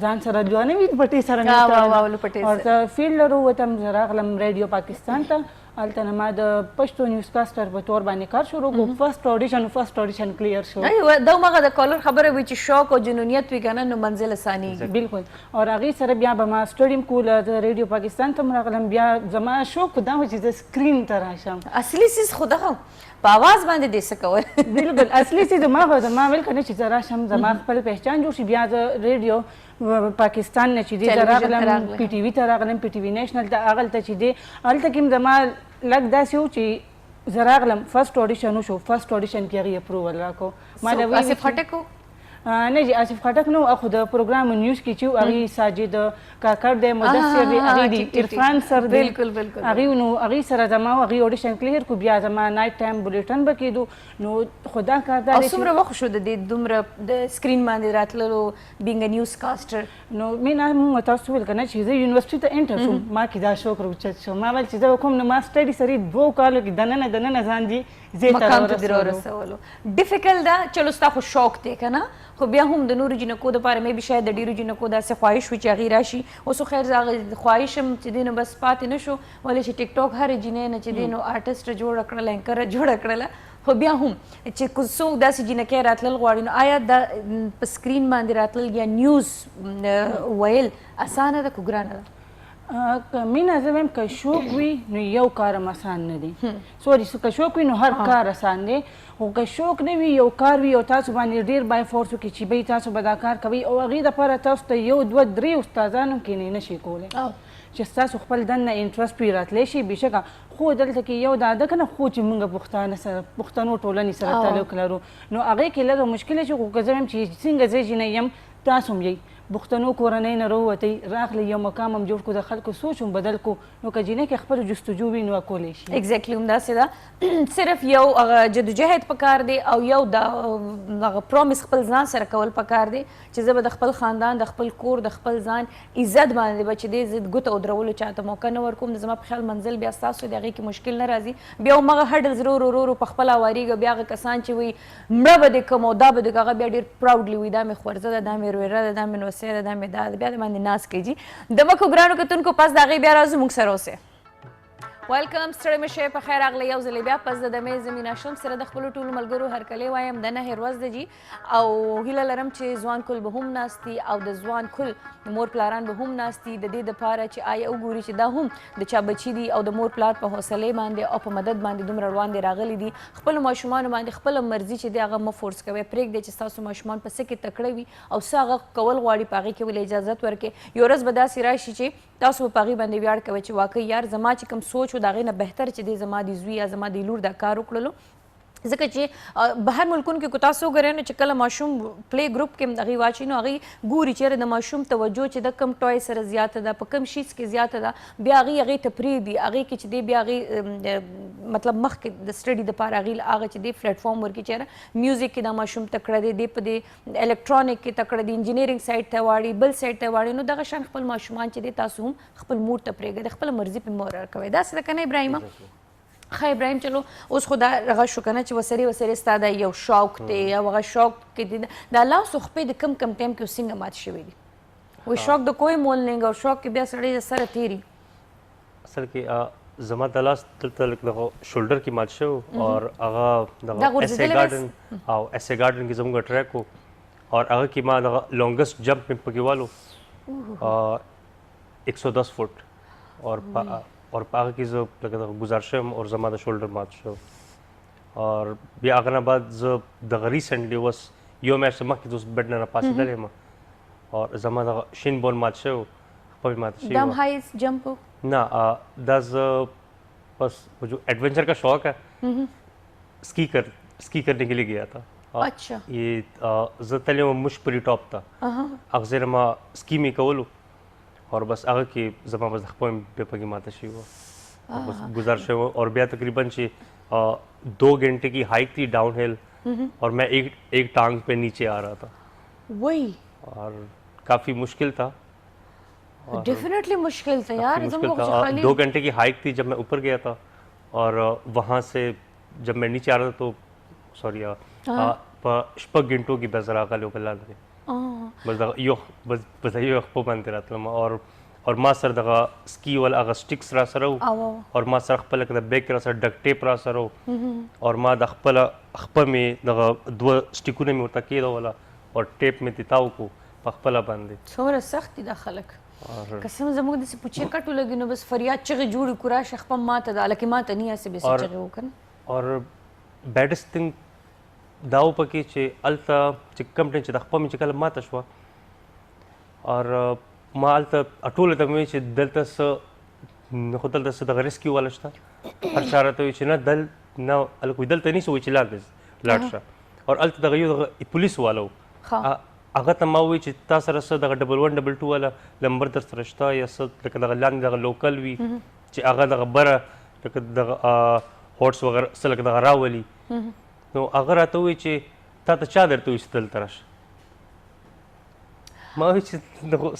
ځان سره ځوانه وي پټۍ سره مې واو لپټې اور زه فیلډ ووتم، زه راغلم ریډیو پاکستان ته. هلته نه ما د پښتو نیوز کاسټر په تور باندې کار شروع کړو. فرست اډیشن کلیر شو. دا مغه د کالر خبره وي چې شوق او جنونیت وي کنه نو منزل اساني. بالکل. اور هغې سره بیا به ما سټډیم کول د ریډیو پاکستان ته م راغلم. بیا زما شوق دا و چې زه سکرین ته راشم. اصلي سیز خو دغه په اواز باندې دې څه کول. بالکل اصلي سیز ما ویل کنه چې زه راشم زما خپل پہچان جوړ شي. بیا د ریډیو پاکستان نه چې دی زه راغلم پی ټي وي ته راغلم، پی ټي وي نیشنل ته هغلته چې دی هلته کې زما لږ داسې و چې زه راغلم فرست اډیشن وشو. فرست اډیشن کې هغې اپروول راکړو. ما د آصف خټک نه جی آصف خټک نو خو د پروګرام نیوز کې چې هغې ساجد کاکړ دی، مدثر دی، هغې دی عرفان سر دی. بالکل بالکل. هغې سره زما و هغې اډیشن کلیر کړو. بیا زما نایټ ټایم بلیټن به کېدو. نو خو دا کار دا دی چې څومره وخت شو د دې دومره د سکرین باندې راتللو بینګ ا نیوز کاسټر؟ نو مینا موږ تاسو ویل کنه چې زه یونیورسيټي ته انټر شوم. ما کې دا شوق راوچت شو. ما ویل چې زه کوم نو ما سټډي سری 2 کالو کې دننه ځان دي زه ته ورسولو. ډیفیکلټ دا چلو ستا خو شوق دی کنه، خو بیا هم د نورو جنکو دپاره مې بي شاید د ډېرو جنکو داسې خواهش وي چې هغې راشي. اوس خو خیر هغه خواهش هم چې دی نو بس پاتې نه شو، ولې چې ټیک ټاک هرې جینۍ نه چې دی نو آرټسټه جوړه کړله، اینکره جوړه کړله. خو بیا هم چې څوک داسې جینکۍ راتلل غواړي نو آیا دا په سکرین باندې راتلل یا نیوز ویل اسانه ده که ګرانه ده؟ مینا زه وایم که شوق وي نو یو کار هم آسان نه دی. سوري که شوق وي نو هر کار آسان دی، خو که شوق نه وي یو کار وي او تاسو باندې ډېر بای فورس وکړي چې بی تاسو به دا کار کوئ او هغې دپاره تاسو ته 1 2 3 استادان هم کښېنئ نه شي کولی چې ستاسو خپل دننه انټرسټ وي راتلی شي بېشکه. خو دلته کې یو دا ده که نه خو چې موږ پښتانه سره پښتنو ټولنې سره تعلق لرو نو هغې کې لږه مشکله چې خو که زه وایم چې څنګه زه جینۍ یم تاسو هم یئ پښتنو کورنۍ نه راووتئ راغلئ یو مقام هم جوړ کړو د خلکو سوچ هم بدل کړو نو که جینۍ کې خپل جستجو وي نو کولی شي. ایگزیکټلی همداسې ده. صرف یو جدوجهد پکار دی او یو د پرومیس خپل ځان سره کول پکار دی چې زه به د خپل خاندان د خپل کور د خپل ځان عزت باندې به چې دی زه ګوته ودرولو چاته موقع نه ورکوم. زما په خیال منزل بیا ستاسو د هغې کې مشکل نه راځي. بیا همغه هډلز ورو ورو په خپله وارېږه. بیا هغه کسان چې وایي مړه به دې کوم او دا به دې هغه بیا ډېر پراوډلي وایي دا مې خورزه ده، دا مې رویره ده، دا مې نوسۍ ده، دا مې دا بیا د باندې ناز کوي. د مکو ګرانو کتونکو پس د هغې بیا راځو موږ سره اوسئ. ویلکم ستړی مه شئ، په خیر راغلی یو ځلې بیا پس د دمې زمینه شم سره د خپلو ټولو ملګرو هرکلی وایم د نهې ورځ ده جي او هیله لرم چې ځوان کل به هم ناست دي او د ځوان کل مور پلاران به هم ناست دي د دې دپاره چې آیا وګوري چې دا هم د چا بچي دي او د مور پلار په حوصلې باندې او په مدد باندې دومره روان دي راغلي دي. خپلو ماشومانو باندې خپله مرضي چې دی هغه مه فورس کوئ. پرېږدئ چې ستاسو ماشومان په څه کې تکړه وي او څه هغه کول غواړي په هغې کې ولې اجازت ورکړئ. یو ورځ به داسې راشي چې تاسو به په هغې باندې ویاړ کوئ چې واقعي یار زما چې کوم سوچ و د هغې نه بهتر چې دی زما د زوی یا زما د لور دا کار وکړلو. ځکه چې بهر ملکونو کې که تاسو وګورئ نو چې کله ماشوم پلی ګروپ کې هغې واچوي نو هغې ګوري چېرې د ماشوم توجه چې د کم ټوی سره زیاته ده په کم شیز کې زیاته ده بیا هغې ته پرېږدي. هغې کې چې دی بیا هغې مطلب مخکې د سټډي دپاره هغې هغه چې دی پلیټفارم ورکړي چېرې میوزک کې دا ماشوم تکړه دی، دی په دې الکترونیک کې تکړه دی، انجینیرینګ سایډ ته واړي، بل سایډ ته واړي. نو دغه شان خپل ماشومان چې دی تاسو هم خپل مور ته پرېږدئ، خپله مرضي پرې مه ورکوئ. داسې ده که نه ابراهیمه؟ ښه ابراهیم چلو اوس خو دا هغه شو که نه چې وسرې ستا دا یو شوق دی او هغه شوق کې دی دا لاس او خپې د کم ټایم کې څنګه مات شوي دي؟ وایي شوق د کوی مول نه او شوق کې بیا سړی سره تیري. اصل کې زما د لاس دلته لږ دغه شولډر کې مات شو اور هغه دغه ایسے ګارډن او ایسے ګارډن کې زموږ ټریک و اور هغه کې ما دغه لانګسټ جمپ مې پکې والو 110 فٹ اور په هغه کې زه لکه دغه ګزار شوم اور زما د شولډر مات شو. اور بیا هغه نه بعد زه دغه ریسنټلی اوس یو میاشت مخکې زه اوس بیډ نه راپاڅېدلی یم اور زما دغه شین بون مات شو، خپه مې ماته شوي دا هم ہائیس جمپ نه دا زه بس جو ایڈونچر کا شوق ہے اسکی کرنے کے لیے گیا تھا. اچھا یہ زه تللی وم موږ پورې ټاپ ته هغه ځای نه ما اسکی مې کولو اور بس هغه کې زما بس د خپل بیا پکې ماته شوي وه بس گزار شوی اور بیا تقریباً چې 2 گھنٹے کی ہائیک تھی ڈاؤن ہل اور میں ایک ٹانگ پہ نیچے آ رہا تھا وہی اور کافی مشکل تھا ڈیفینیٹلی مشکل تھا یار مشکل تھا. 2 گھنٹے کی ہائیک تھی جب میں اوپر گیا تھا, اور وہاں سے جب میں نیچے آ رہا تھا تو سوری شپږ غنټو کې به زه راغلی وم لاندې, بس دغه بس یو خپو باندې راتلم, اور ما سره دغه سکی ول هغه سټیکس را سره وو, اور ما سره خپل د بیک را سره ډک ټیپ را سره وو, اور ما د خپل مې دغه 2 سټیکونه مې ورته کېدوله اور ټیپ مې تتاو کو په خپله باندې. څومره سخت دي دا خلک, قسم زموږ داسې پوچې کټو لګي نو بس فریاد چغې جوړې کړو راشه خپه ماته ده لکه ماته نه هسې بسې چغې وکړه. اور بیډست تھنګ دا و پکې چې هلته چې کوم ټایم چې د خپه مې چې کله ماته شوه, اور ما هلته ټولو ته مې ویل چې دلته څه خو دلته څه دغه ریسکیو والا شته, هر چا راته وایي چې نه هلکه دلته نیسه وایي چې لاندې لاړ شه, اور هلته دغه یو دغه پولیس والا و, هغه ته ما ووایي چې تا سره څه دغه 1122 والا نمبر در سره شته یا څه لکه دغه لاندې دغه لوکل وي چې هغه دغه بره لکه دغه هوټس وغیره څه لکه دغه راولي, نو هغه راته ووایي چې تا ته چا درته وایي چې دلته راشه. ما وایي چې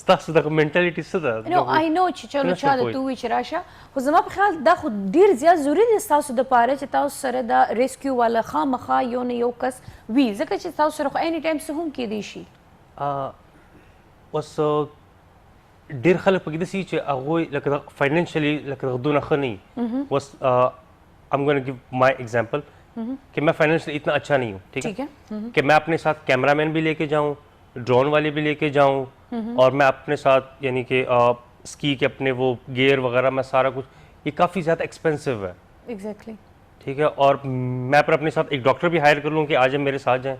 ستاسو دغه منټالیټي څه ده؟ نو آی نو چې چلو چا درته ووایي چې راشه, خو زما په خیال دا خو ډېر زیات ضروري دی ستاسو دپاره چې تاسو سره دا ریسکیو والا خامخا یو نه یو کس وي, ځکه چې تاسو سره خو اینی ټایم څه هم کیدی شي. اوس ډېر خلک پکې داسې وي چې هغوی لکه فاینانشلی لکه دونه ښه نه وي. اوس I'm going to give my example کہ میں فائنینشلی اتنا اچھا نہیں ہوں, ٹھیک ہے, کہ میں اپنے ساتھ کیمرہ مین بھی لے کے جاؤں, ڈرون والے بھی لے کے جاؤں, اور میں اپنے ساتھ یعنی کہ اسکی کے اپنے وہ گیئر وغیرہ میں سارا کچھ, یہ کافی زیادہ ایکسپینسو ہے. ایگزیکٹلی, ٹھیک ہے, اور میں پر اپنے ساتھ ایک ڈاکٹر بھی ہائر کر لوں کہ آج میرے ساتھ جائیں.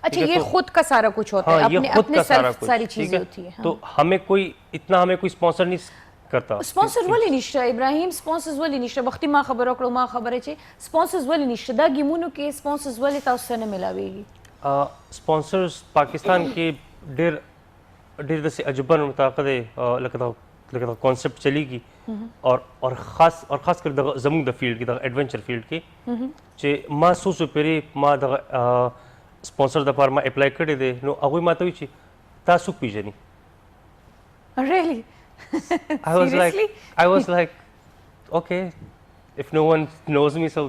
اچھا یہ خود کا سارا کچھ ہوتا ہے, یہ خود کا سارا کچھ, ساری چیزیں ہوتی ہیں. تو ہمیں کوئی اسپانسر نہیں کرتا. سپانسرز ولې نشته ابراهیم, سپانسرز ولې نشته؟ وختي ما خبره کړو, ما خبره چې سپانسرز ولې نشته دا گیمونو کې, سپانسرز ولې تاسو سره نه ملاویږي؟ سپانسرز پاکستان کې ډېر داسې عجبه متعاقد دی لکه دا کانسیپټ چلیږي, اور خاص کر دغه زموږ د فیلډ کې دغه ایډونچر فیلډ کې چې ما څو پیرې ما دغه سپانسر دپاره ما اپلای کړی دی, نو هغوی ما ته وایي چې تا څوک پیژني؟ ریلی I was like, okay, if no one knows me, so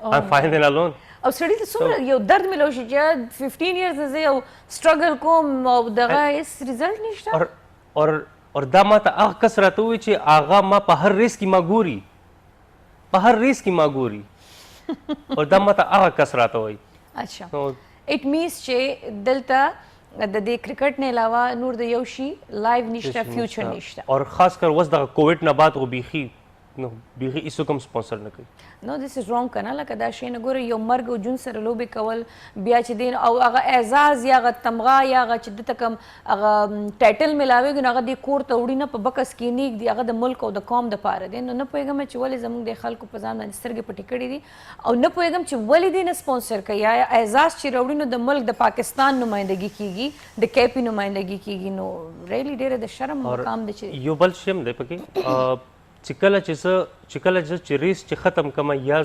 I'm fine then alone. او سړی ته څومره یو درد ملو شي چې 15 years زه یو struggle کوم او دغه هیڅ رزلټ نشته. اور دا ما ته هغه کس راته وایي چې هغه ما په هر ریس کې ما ګوري, اور دا ما ته هغه کس راته وایي. اچھا, اٹ مینس چې دلته د دې کرکټ نه علاوه نور د یو شي لایو نشته, فیوچر نشته. اور خاص کر اوس دغه کووډ نه بعد خو بیخي هیڅ کوم سپانسر نه کوي. نو دس از رانګ کنه, لکه دا شی نه ګوره, یو مرګ او جون سره لوبې کول, بیا چې دین او هغه اعزاز یا هغه تمغه یا هغه چې دته کوم هغه ټایټل ملاویږي نو هغه د کور ته وړي نه په بکس کې نیک دی, هغه د ملک او د قوم دپاره دی. نو نه پوهېږم چې ولې زموږ د خلکو په ځان باندې سترګې پټې کړي دي, او نه پوهېږم چې ولې دې نه سپانسر کوي, یا اعزاز چې راوړي نو د ملک د پاکستان نمایندګي کیږي, د کیپي نمایندګي کیږي, نو ریلی ډېره د شرم مقام دی. چې یو بل شی هم دی پکې چې کله چې ریس چې ختم کړم یا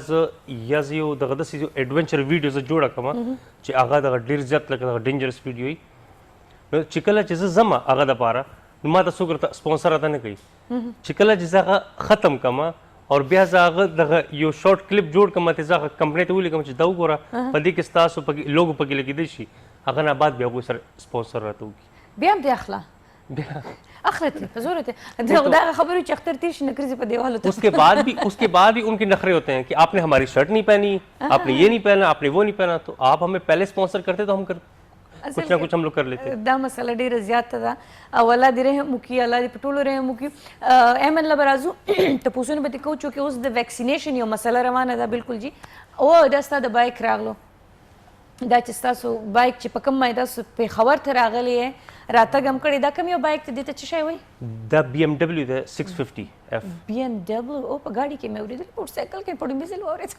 زه یو دغه داسې یو ایډونچر ویډیو زه جوړه کړم چې هغه دغه ډېر زیات لکه دغه ډینجرس ویډیو وي, نو چې کله چې زه ځم هغه دپاره نو ما ته څوک سپانسر راته نه کوي. چې کله چې زه هغه ختم کړم اور بیا زه هغه دغه یو شارټ کلیپ جوړ کړم, ته زه هغه کمپنۍ ته ولیکم چې دا وګوره په دې کې ستاسو پکې لوګو پکې لګېدی شي, هغه نه بعد بیا هغوی سره سپانسر راته وکړي. بیا هم دې اخله اخرته په زور ته دا خبرو چې اختر تیر شي نکرزي په دیوالو ته. اس کے بعد بھی ان کے نخرے ہوتے ہیں کہ آپ نے ہماری شرٹ نہیں پہنی, آپ نے یہ نہیں پہنا, آپ نے وہ نہیں پہنا, تو آپ ہمیں پہلے اسپانسر کرتے تو ہم کچھ نہ کچھ ہم لوگ کر لیتے. دا مسله ډیره زیاته ده, او الله دې رحم وکړي, الله دې په ټولو رحم وکړي. ایمن له به راځو تپوسونه به دې کوو چې اوس د ویکسینیشن یو مسله روانه ده. بالکل جی, او دا ستا د بایک راغلو, دا چې ستاسو بایک چې په کوم مای تاسو پېښور ته راغلی یې راتګ هم کړی, دا کوم یو بایک ته دې ته څه شی وایي؟ دا BMW ده 650F. BMW او په ګاډي کې مې اورېدل, موټر سایکل کې په ډیمې ځل واورېد.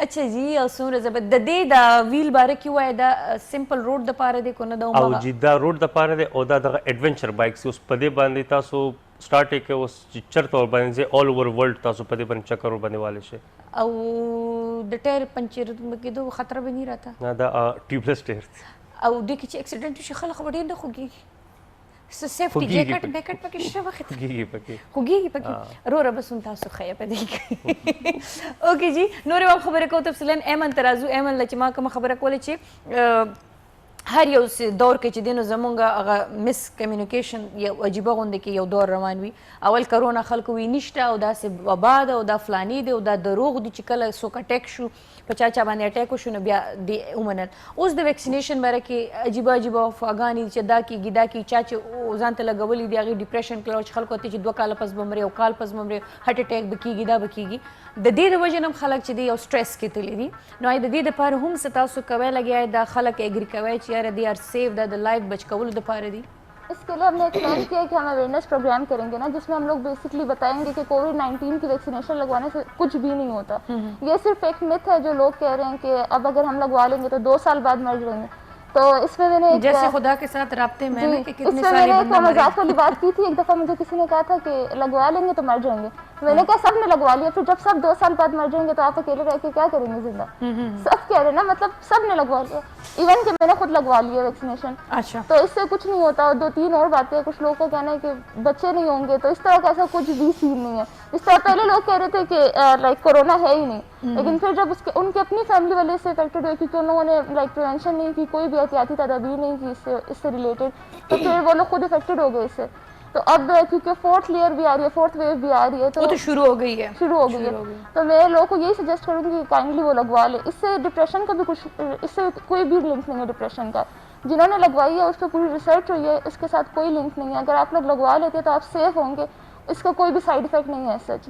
اچھا جی, او څومره زبردست د دې د ویل باره کې وایي دا سمپل روډ دپاره دی که نه د او جی دا روډ دپاره دی, او دا دغه ایډونچر بایکس اوس په دې باندې تاسو سٹارٹ ہے کہ اوس چرته ور باندې آل اوور ورلډ تاسو په دې باندې چکر ور باندې والے شي, او د ټایر پنچر کېدو خطر به نه راته؟ نه دا ټیوبلیس ټایر او دې کې چې اکسیډنټ وشي خلک به ډېر نه خوږېږي. سیفټي جیکټ بیکټ پکې شته وخت خوږیږي پکې خوږیږي پکې وروره بس هم تاسو ښه په دې کې اوکې جی نورې هم خبرې کوو تفصیلا ایمن ته راځو ایمن له چې ما کومه خبره کوله چې هر یو دور کې چې دی نو زمونږ هغه مس کمیونیکیشن یو عجیبه غوندې کې یو دور روان وي اول کرونا خلکو وی نشته او داسې وبا ده او دا فلاني دی او دا دروغ دي چې کله څوک اټیک شو په چا باندې اټیک وشو نو بیا دی ومنل اوس د ویکسینیشن باره کې عجیبه عجیبه افواګانې چې دا کېږي دا کېږي چا چې ځان ته لګولي دي هغې ډپریشن کړی چې خلکو ته چې 2 کاله پس به مري او کال پس به مري هارټ اټیک به کېږي دا به کېږي د دې د وجې نه هم خلک چې دی یو سټرس کې تللي دي نو د دې دپاره هم څه تاسو کوی لګیا دا خلک ایګري کوی چې یاره دی آر سیف دا د لائف بچ کولو دپاره دي اس کے لیے ہم نے ایک پلان کیا ہے کہ ہم اویئرنیس پروگرام کریں گے نا جس میں ہم لوگ بیسکلی بتائیں گے کہ کووڈ-19 کی ویکسینیشن لگوانے سے کچھ بھی نہیں ہوتا. یہ صرف ایک متھ ہے جو لوگ کہہ رہے ہیں کہ اب اگر ہم لگوا لیں گے تو 2 سال بعد مر جائیں گے. تو اس میں نے جیسے خدا کے ساتھ رابطے میں نے کہ کتنے سال ایک مذاق والی بات کی تھی. ایک دفعہ مجھے کسی نے کہا تھا کہ لگوا لیں گے تو مر جائیں گے. میں نے کہا سب نے لگوا لیا, پھر جب سب 2 سال بعد مر جائیں گے تو آپ اکیلے رہ کے کیا کریں گے زندہ. سب کہہ رہے ہیں نا, مطلب سب نے لگوا لیا, ایون کہ میں نے خود لگوا لیا ویکسینیشن. اچھا تو اس سے کچھ نہیں ہوتا. اور 2-3 اور باتیں, کچھ لوگوں کا کہنا ہے کہ بچے نہیں ہوں گے, تو اس طرح کا ایسا کچھ بھی سین نہیں ہے. اس طرح پہلے لوگ کہہ رہے تھے کہ لائک کورونا ہے ہی نہیں, لیکن پھر جب ان کے اپنی فیملی والے سے افیکٹڈ ہوئے کیونکہ ان لوگوں نے لائک پریونشن نہیں کی, کوئی بھی احتیاطی تدابیر نہیں کی اس سے ریلیٹڈ, تو پھر وہ لوگ خود افیکٹڈ ہو گئے اس سے. تو اب کیونکہ 4th لیئر بھی آ رہی ہے, 4th ویو بھی آ رہی ہے, تو شروع ہو گئی ہے تو میں لوگوں کو یہی سجیسٹ کروں گی کہ کائنڈلی وہ لگوا لے. اس سے ڈپریشن کا بھی کچھ, اس سے کوئی بھی لنک نہیں ہے ڈپریشن کا. جنہوں نے لگوائی ہے اس پہ پوری ریسرچ ہوئی ہے, اس کے ساتھ کوئی لنک نہیں ہے. اگر آپ لوگ لگوا لیتے تو آپ سیف ہوں گے, اس کا کوئی بھی سائڈ افیکٹ نہیں ہے سچ.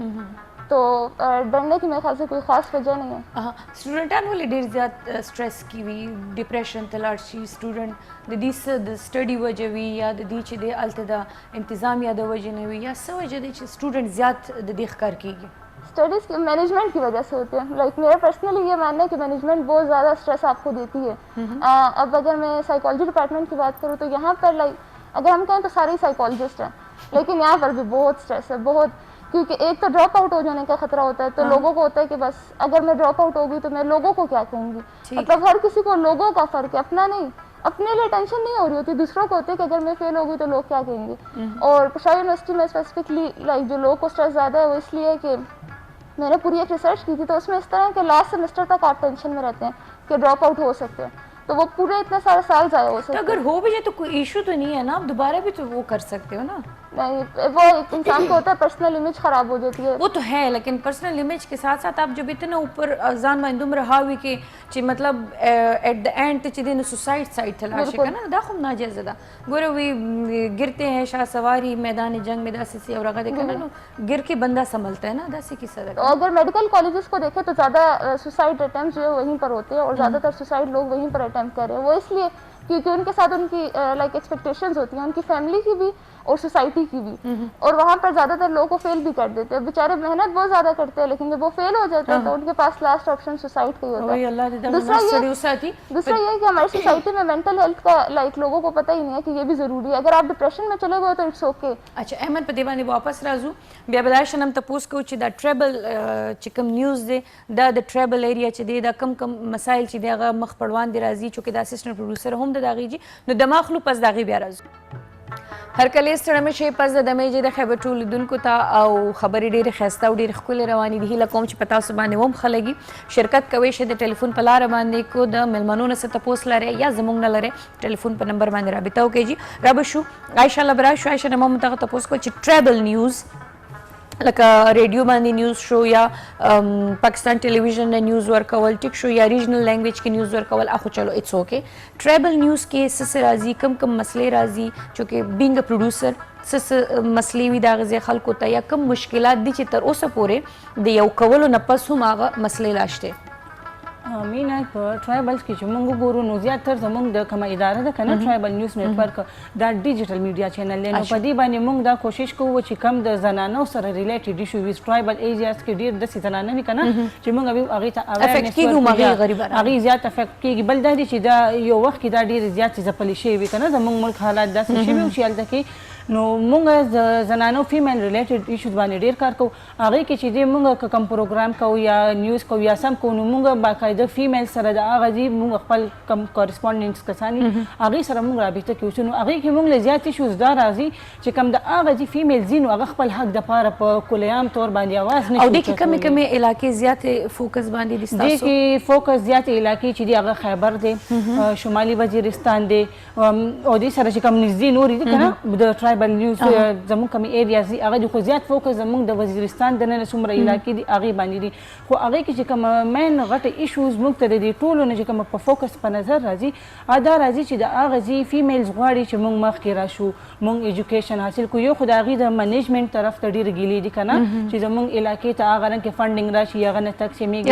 تو ډرنے کی میرے خیال سے کوئی خاص وجہ نہیں ہے. سټوډنټان ولې ډېر زیات سټرس کې وي, ډپریشن ته لاړ شي سټوډنټ د دې څه د سټډي وجه وي یا د دې چې د هلته د انتظامیه د وجې نه وي یا څه وجه دی چې سټوډنټ زیات د دې ښکار کېږي؟ اسٹڈیز کی مینجمنٹ کی وجہ سے ہوتے ہیں. لائک میرا پرسنلی یہ ماننا ہے کہ مینجمنٹ بہت زیادہ اسٹریس آپ کو دیتی ہے. اب اگر میں سائیکالوجی ڈپارٹمنٹ کی بات کروں تو یہاں پر لائک اگر ہم کہیں تو سارے ہی سائیکالوجسٹ ہیں, لیکن یہاں پر بھی بہت اسٹریس ہے, بہت. کیونکہ ایک تو ڈراپ آؤٹ ہو جانے کا خطرہ ہوتا ہے, تو لوگوں کو ہوتا ہے کہ بس اگر میں ڈراپ آؤٹ ہو گئی تو میں لوگوں کو کیا کہوں گی. مطلب ہر کسی کو لوگوں کا فرق ہے, اپنا نہیں. اپنے لیے ٹینشن نہیں ہو رہی ہوتی, دوسروں کو ہوتی ہے کہ اگر میں فیل ہو گئی تو لوگ کیا کہیں گے. اور پشاور یونیورسٹی میں اسپیسیفکلی لائک جو لوگوں کو اسٹریس زیادہ ہے وہ اس لیے کہ میں نے پوری ایک ریسرچ کی تھی, تو اس میں اس طرح کہ لاسٹ سیمسٹر تک آپ ٹینشن میں رہتے ہیں کہ ڈراپ آؤٹ ہو سکتے ہیں, تو وہ پورے اتنے سارے سال ضائع ہو سکتے ہیں. اگر ہو بھی جائے تو کوئی ایشو تو نہیں ہے نا, آپ دوبارہ بھی تو وہ کر سکتے ہو نا. نہیں, وہ ایک انسان کو ہوتا ہے پرسنل امیج خراب ہو جاتی ہے. وہ تو ہے, لیکن پرسنل امیج کے ساتھ ساتھ آپ جب اتنا اوپر ځان باندې دومره هاوي کې چې مطلب ایٹ د اینڈ ته چې دی نو سوسایډ سایډ ته لاړ شي که نه, دا خو هم ناجیزه ده. ګوره وی गिरते ہیں شاہ سواری میدان جنگ میں داسې سی اور هغه دی که نه نو گر کے بندہ سنبھلتا ہے نا, داسې کیسه ده. اگر میڈیکل کالجز کو دیکھیں تو زیادہ سوسائڈ اٹیمپٹ جو ہے وہیں پر ہوتے ہیں, اور زیادہ تر سوسائڈ لوگ وہیں پر اٹیمپٹ کر رہے ہیں. وہ اس لیے کیونکہ ان کے ساتھ ان کی لائک ایکسپیکٹیشنز ہوتی ہیں, ان کی فیملی کی بھی اور سوسائٹی کی بھی, اور وہاں پر زیادہ تر لوگوں کو فیل بھی کر دیتے ہیں. بیچارے محنت بہت زیادہ کرتے ہیں, لیکن جب وہ فیل ہو جاتے ہیں تو ان کے پاس لاسٹ آپشن سوسائڈ کا ہی ہوتا ہے. دوسرا یہ کہ ہماری سوسائٹی میں مینٹل ہیلتھ کا لائک لوگوں کو پتہ ہی نہیں ہے کہ یہ بھی ضروری ہے. اگر آپ ڈپریشن میں چلے گئے تو اٹس اوکے. اچھا احمد په دې باندې واپس راځو, بیا به دا شنم تپوس کوو چې دا ټریبل چې کوم نیوز دی دا د ټریبل ایریا چې دی دا کم مسایل چې دی هغه مخ پړوان دی راځي, چونکې د اسسټنټ پروډوسر هم د هغې جي نو دماغ خلو پس د هغې بیا راځو. هر کله ستړی مه شئ, پس د دمې چې د خیبر ټول لیدونکو ته او خبرې ډېرې ښایسته او ډېرې ښکلې روانې دي. هیله کوم چې په تاسو باندې هم ښه لګي. شرکت کوئ شئ د ټلیفون په لاره باندې کو د مېلمنو نه څه تپوس لرئ یا زموږ نه لرئ, ټلیفون په نمبر باندې رابطه وکړئ. جي را به شو عایشه الله به راشو. عایشه نه ما دغه تپوس کو چې ټریبل نیوز لکه ریډیو باندې نیوز شو یا پاکستان ټلویزیون نه نیوز ورکول ټیک شو یا ریجنل لینګویج کې نیوز ورکول, اخو چلو اټس اوکے. ټریبل نیوز کې څه راځي, کم مسلې راځي, چونکې بینګ ا پروډوسر څه مسلې وي د هغې ځای خلکو ته یا کم مشکلات دي چې تر اوسه پورې د یو کولو نه پس هم هغه مسلې لا شته. مینا په ټرایبلز کې چې موږ ګورو نو زیاتره زموږ د کومه اداره ده که نه ټرایبل نیوز نیټورک دا ډیجیټل میډیا چینل دی, نو په دې باندې موږ دا کوشش کوو چې کم د زنانو سره ریلیټډ ایشو وي ټرایبل ایریاز کې ډېر داسې زنانه وي که نه چې موږ هغې ته افیکټ کېږو, هغې زیات افیکټ کېږي. بل دا دی چې دا یو وخت کې دا ډېرې زیاتې ځپلې شوې وي که نه, زموږ ملک حالات داسې شوي وو چې هلته کې نو مونږ د زنانو فیمیل ریلیټډ ایشوز باندې ډیر کار کوو. هغې کې چې دی مونږ کوم پروګرام کوو یا نیوز کوو یا سم کوو نو مونږ باقاعده فیمیل سره د هغه دي مونږ خپل کم کورسپونډنټس کسان دي هغې سره مونږ رابطه کې اوسو. نو هغې کې مونږ له زیات ایشوز دا راځي چې کوم د هغه دي فیمیل ځي نو هغه خپل حق دپاره په کلیعام طور باندې اواز نه او دې کې کمې علاقې زیاتې فوکس باندې دي ستاسو؟ دې کې فوکس زیاتې علاقې چې دي هغه خیبر دی، شمالي وزیرستان دی او دې سره چې کوم نږدې نورې دي که نه د ټرایبل نیوز زموږ کومې ایریاز دي هغه دي خو زیات فوکس زموږ د وزیرستان دننه څومره علاقې دي هغې باندې دي. خو هغې کې چې کومه مین غټه ایشوز موږ ته د دې ټولو نه چې کومه په فوکس په نظر راځي دا راځي چې د هغه ځي فیمیلز غواړي چې موږ مخکې راشو، موږ ایجوکیشن حاصل کړو. یو خو د هغې د منیجمنټ طرف ته ډېرې ګیلې دي که نه چې زموږ علاقې ته هغه رنګ کې فنډینګ راشي هغه نه تقسیمیږي.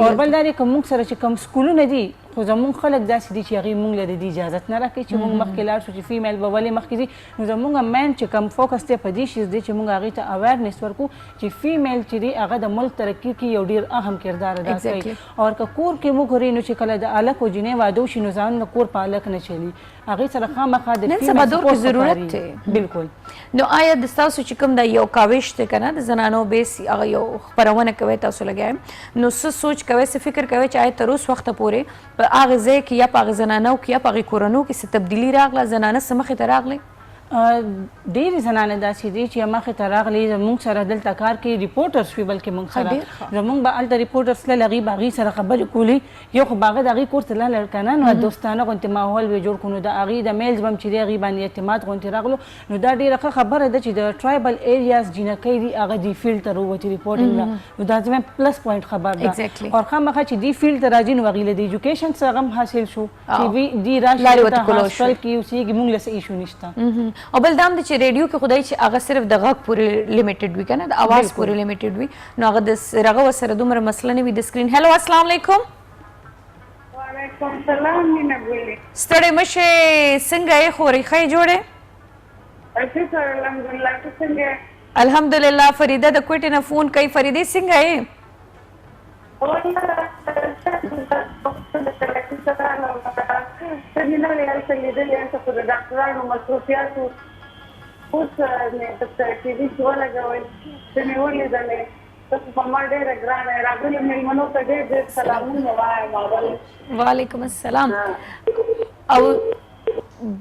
او بل دا دی که موږ سره چې کوم سکولونه دي خو زموږ خلک داسې دي چې هغې موږ له د دې اجازت نه راکوي چې موږ مخکې لاړ شو چې فیمیل به ولې مخکې ځي. نو زموږ مین چې کوم فوکس دی په دې شیز دی چې موږ هغې ته اویرنس ورکړو چې فیمیل چې دی هغه د ملک ترقي کې یو ډېر اهم کردار ادا کوي. او که کور کې موږ ګورو نو چې کله د هلک او جینۍ واده وشي نو ځانونه کور په هلک نه چلي هغې سره خامخا د فیمیل سپورټ ضرورت دی. بلکل. نو آیا د ستاسو چې کوم دا یو کاوش دی که نه د زنانو بیس هغه یو خپرونه کوئ تاسو لګیا نو څه سوچ کوئ څه فکر کوئ چې آیا تر اوس وخته پورې په هغه ځای کې یا په هغه زنانو کې یا په هغې کورنو کې څه تبدیلي راغله زنانه څه مخې ته راغلی؟ ډېرې زنانه داسې دي چې مخې ته راغلي زموږ سره دلته کار کوي ریپورټرز شوي بلکې موږ سره زموږ به هلته ریپورټرز تلل هغې به هغې سره خبرې کولې یو خو به هغه د هغې کور ته لاړل که نه نو دوستانه غوندې ماحول به جوړ کړو نو د هغې د میلز به هم چې دی هغې باندې اعتماد غوندې راغلو. نو دا ډېره ښه خبره ده چې د ټرایبل ایریاز جینکۍ دي هغه دې فیلډ ته راووتې ریپورټینګ ته نو دا زما پلس پوینټ خبر ده. او خامخا چې دې فیلډ ته راځي نو هغې له د ایجوکیشن څخه هم حاصل شو چې دې راشي دلته هاسپټل کې اوسېږي موږ له څه ایشو نشته. او بل دا هم ده چې ریډیو کې خدای چې هغه صرف د غږ پورې لیمیټډ وي که نه د اواز پورې لیمیټډ وي نو هغه د هغه ورسره دومره مسله نه وي د سکرین. هلو السلام علیکم. وعلیکم السلام مینا بولي. ستړې مه شئ څنګه یې خورې ښه یې جوړې؟ شکر الحمدلله. ته څنګه یې؟ الحمدلله. فریده د کوټې نه فون کوي. فریدې څنګه یې؟ سمینار یې هلته لیدلی هلته خو د ډاکټرانو مصروفیاتو اوس مې په ټي وي کې ولګول ته مې ولیدلې ته خو په ما ډېره ګرانه یې راغلو مېلمنو ته ډېر ډېر سلامونه وایم اول. وعلیکم السلام. او